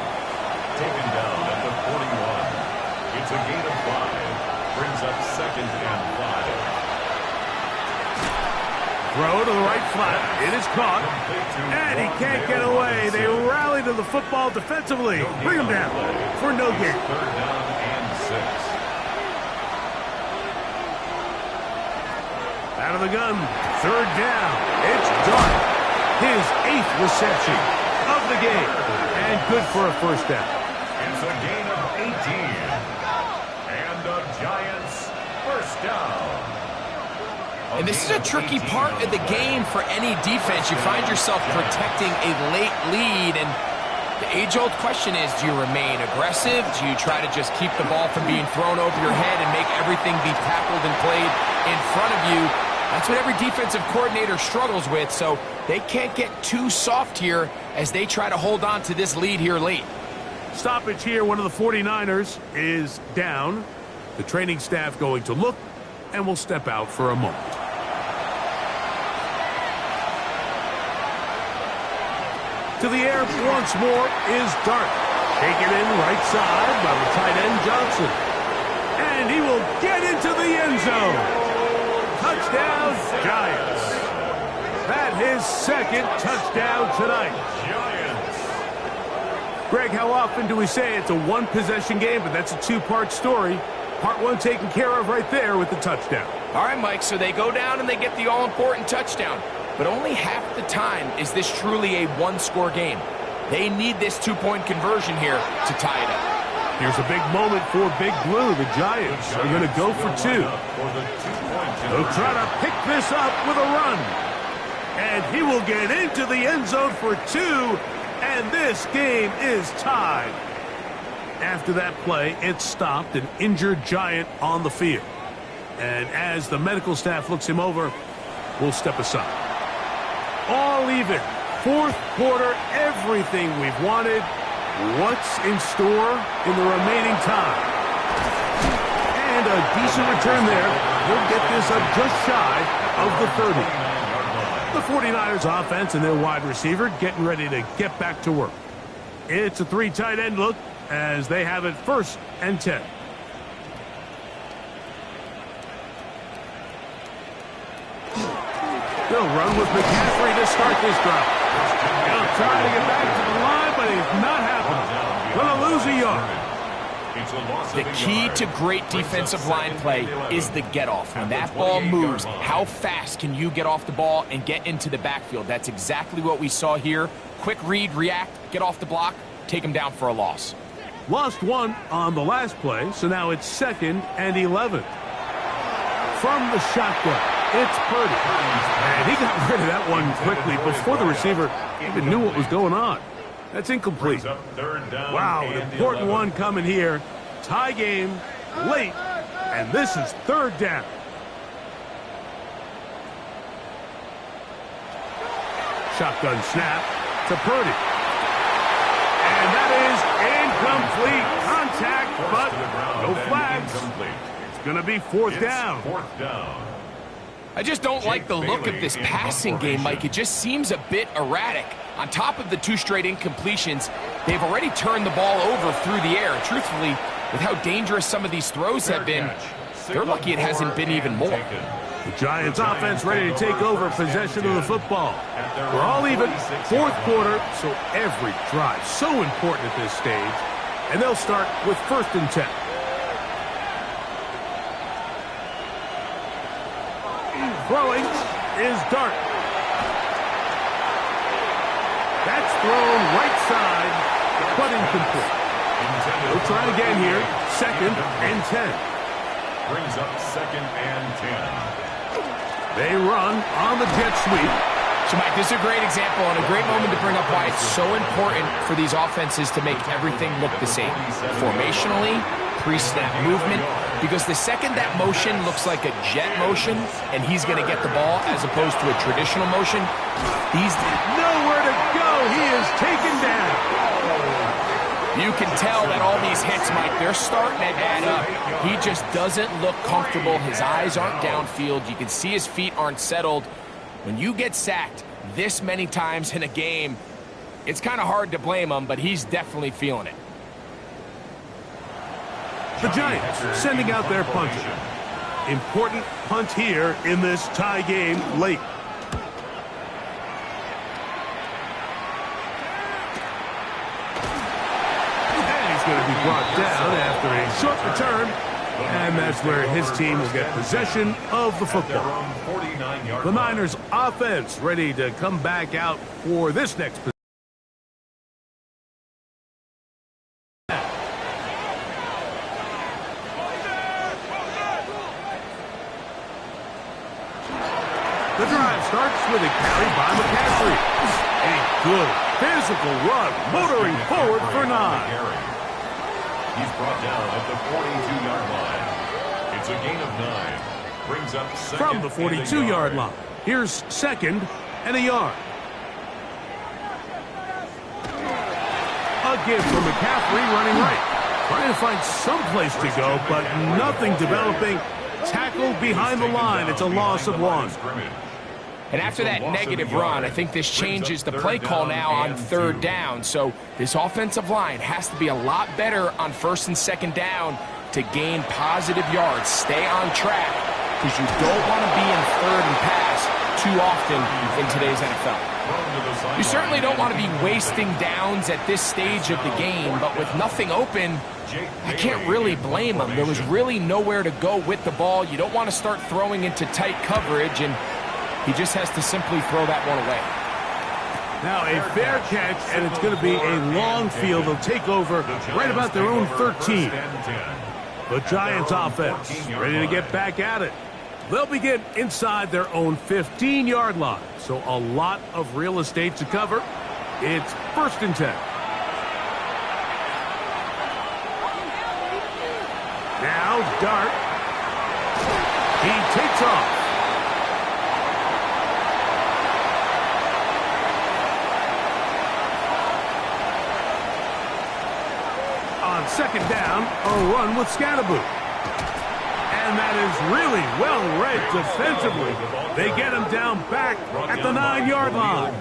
Taken down at the 41. It's a gain of 5. Brings up second and 5. Throw to the right flat. It is caught. And he can't get away. They rally to the football defensively. Bring him down for no gain. Third down and 6. Out of the gun. Third down. It's Dart. His 8th reception of the game. And good for a first down. It's a gain of 18. And the Giants first down. And this is a tricky part of the game for any defense. You find yourself protecting a late lead, and the age-old question is, do you remain aggressive? Do you try to just keep the ball from being thrown over your head and make everything be tackled and played in front of you? That's what every defensive coordinator struggles with, so they can't get too soft here as they try to hold on to this lead here late. Stoppage here. One of the 49ers is down. The training staff going to look, and will step out for a moment. To the air once more is Dart. Taken in right side by the tight end Johnson. And he will get into the end zone. Touchdown, Giants. That his second touchdown tonight. Giants. Greg, how often do we say it's a one-possession game, but that's a two-part story? Part one taken care of right there with the touchdown. All right, Mike, so they go down and they get the all-important touchdown. But only half the time is this truly a one-score game. They need this two-point conversion here to tie it up. Here's a big moment for Big Blue. The Giants are going to go for 2. They'll try to pick this up with a run. And he will get into the end zone for 2. And this game is tied. After that play, it stopped an injured Giant on the field. And as the medical staff looks him over, we'll step aside. All even. Fourth quarter, everything we've wanted. What's in store in the remaining time? And a decent return there. He'll get this up just shy of the 30. The 49ers offense and their wide receiver getting ready to get back to work. It's a 3 tight end look as they have it first and 10. They'll run with McCaffrey to start this drive. He'll try to get back to the line, but it's not happening. Gonna lose a yard. It's a loss The of a key yard. to great Brings up defensive line second play and 11. is the get-off. When At the that ball 28-yard moves, line. how fast can you get off the ball and get into the backfield? That's exactly what we saw here. Quick read, react, get off the block, take him down for a loss. Lost one on the last play, so now it's 2nd and 11. From the shotgun, it's Purdy. And he got rid of that one quickly before the receiver even knew what was going on. That's incomplete. Brings up third down Wow, an and important 11. one coming here. Tie game, late, and this is 3rd down. Shotgun snap to Purdy. And that is incomplete contact, but Forced to the ground no and flags. incomplete. It's going to be 4th It's down. 4th down. I just don't like the look of Bailey this in passing front game, formation. Mike. It just seems a bit erratic. On top of the 2 straight incompletions, they've already turned the ball over through the air. Truthfully, with how dangerous some of these throws have been, they're lucky it hasn't been even more. The Giants offense ready to take over possession of the football. We're all even, 4th quarter, so every drive so important at this stage. And they'll start with 1st and 10. Throwing is Dart. That's thrown right side, but incomplete. They'll try it again here, 2nd and 10. Brings up 2nd and 10. They run on the jet sweep. So, Mike, this is a great example and a great moment to bring up why it's so important for these offenses to make everything look the same. Formationally, pre-snap movement, because the second that motion looks like a jet motion and he's going to get the ball as opposed to a traditional motion, he's Nowhere to go. He is taken down. You can tell that all these hits, Mike, they're starting to add up. He just doesn't look comfortable. His eyes aren't downfield. You can see his feet aren't settled. When you get sacked this many times in a game, it's kind of hard to blame him, but he's definitely feeling it. The Giants sending out their punter. Important punt here in this tie game late. And he's going to be brought down after a short return. And that's where his team will get possession of the Their football. own 49-yard The line. Niners offense ready to come back out for this next possession. The drive starts with a carry by McCaffrey. A good physical run, motoring forward for 9. He's brought down at the 42-yard line. It's a gain of 9. Brings up second From the and a 42-yard line. Here's 2nd and a yard. A give for McCaffrey running right. Trying to find some place to go, but nothing developing. Tackled behind the line. It's a loss of 1. And after that negative run, I think this changes the play call now on 3rd down. So this offensive line has to be a lot better on 1st and 2nd down to gain positive yards. Stay on track, because you don't want to be in 3rd and pass too often in today's NFL. You certainly don't want to be wasting downs at this stage of the game, but with nothing open, I can't really blame him. There was really nowhere to go with the ball. You don't want to start throwing into tight coverage, and he just has to simply throw that one away. Now a fair catch, and it's going to be a long field. They'll take over right about their own 13. The Giants offense ready to get back at it. They'll begin inside their own 15-yard line. So a lot of real estate to cover. It's 1st and 10. Now Dart. He takes off. On 2nd down, a run with Scatterboot. And that is really well read defensively. They get him down back at the 9-yard line.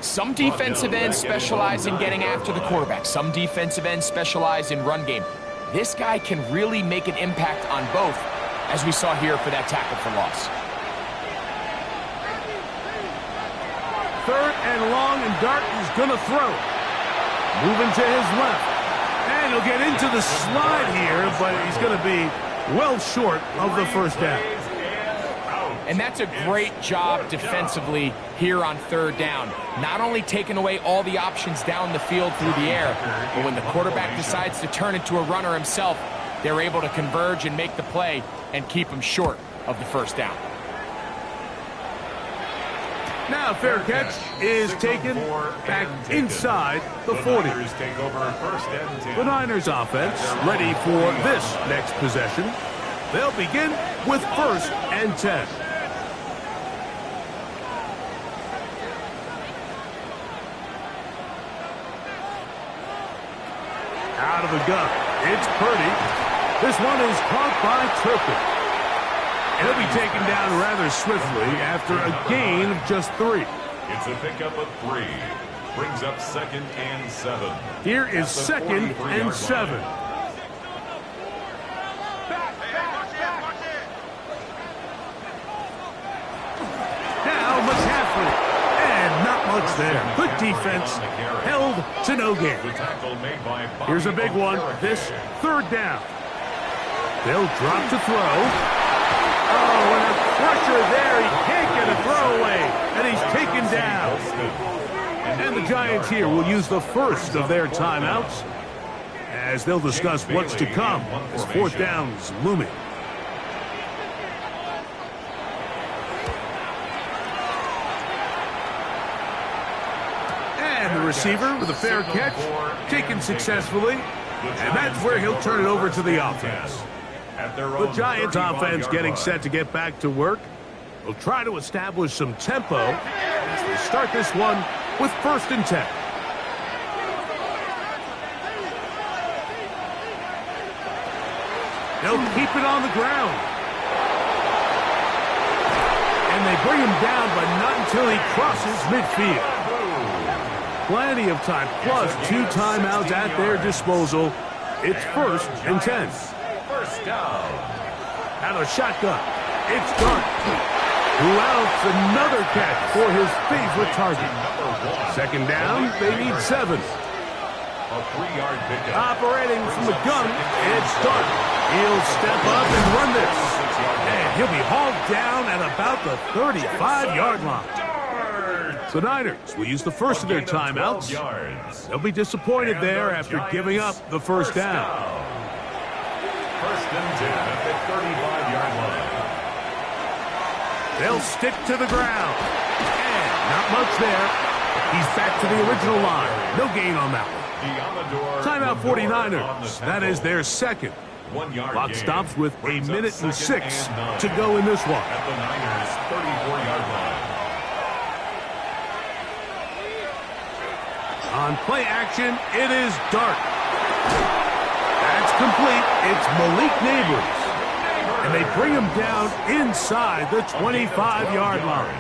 Some defensive ends specialize in getting after the quarterback. Some defensive ends specialize in run game. This guy can really make an impact on both, as we saw here for that tackle for loss. 3rd and long, and Dart is going to throw. Moving to his left. And And he'll get into the slide here, but he's going to be well short of the first down. And that's a great job defensively here on third down. Not only taking away all the options down the field through the air, but when the quarterback decides to turn into a runner himself, they're able to converge and make the play and keep him short of the first down. Now fair catch is taken back inside the 40. The Niners offense ready for this next possession. They'll begin with 1st and 10. Out of the gun, it's Purdy. This one is caught by Turpin. He'll be taken down rather swiftly after a gain of just 3. It's a pickup of 3. Brings up 2nd and 7. Here is 2nd and 7. Now McCaffrey. And not much there. Good defense. Held to no gain. Here's a big one. This 3rd down. They'll drop to throw. Oh, and a pressure there. He can't get a throwaway. And he's taken down. And the Giants here will use the first of their timeouts as they'll discuss what's to come as 4th down's looming. And the receiver with a fair catch, taken successfully. And that's where he'll turn it over to the offense. The Giants offense getting set to get back to work. They'll try to establish some tempo as they start this one with 1st and 10. They'll keep it on the ground. And they bring him down, but not until he crosses midfield. Plenty of time, plus 2 timeouts at their disposal. It's 1st and 10. First down. Out of shotgun. It's Dart. Who else? Another catch for his favorite target. 2nd down. They need 7. A 3-yard pickup. Operating from the gun. It's Dart. He'll step up and run this. And he'll be hauled down at about the 35-yard line. The Niners will use the first of their timeouts. They'll be disappointed there after giving up the first down. 1st and 10 at the 35-yard line. They'll stick to the ground. And not much there. He's back to the original line. No gain on that one. Timeout 49ers. That is their 2nd. 1-yard Clock gain. stops with a Brings up minute and 2nd 6 and 9 to go in this one. At the Niners' 34-yard line. On play action, it is Dart. That's complete. It's Malik Neighbors. And they bring him down inside the 25-yard line.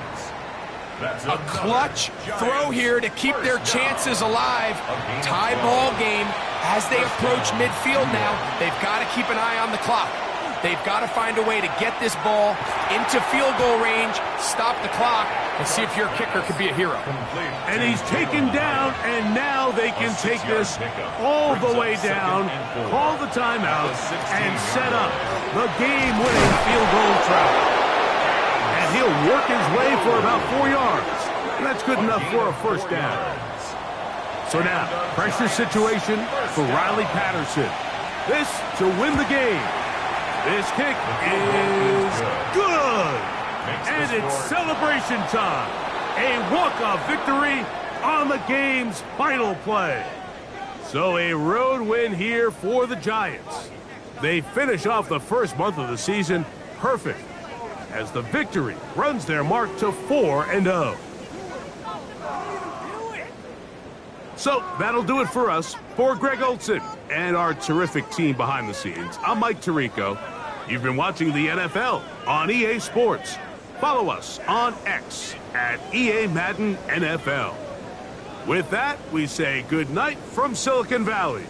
A clutch throw here to keep their chances alive. Tie ball game as they approach midfield now. They've got to keep an eye on the clock. They've got to find a way to get this ball into field goal range, stop the clock, and see if your kicker could be a hero. And he's taken down, and now they can take this all the way down, call the timeout, and set up the game-winning field goal try. And he'll work his way for about 4 yards. And that's good enough for a first down. So now, pressure situation for Riley Patterson. This to win the game. This kick is good. And it's celebration time. A walk-off victory on the game's final play. So a road win here for the Giants. They finish off the first month of the season perfect as the victory runs their mark to 4-0. So that'll do it for us. For Greg Olsen and our terrific team behind the scenes, I'm Mike Tirico. You've been watching the NFL on EA Sports. Follow us on X at EA Madden NFL. With that, we say good night from Silicon Valley.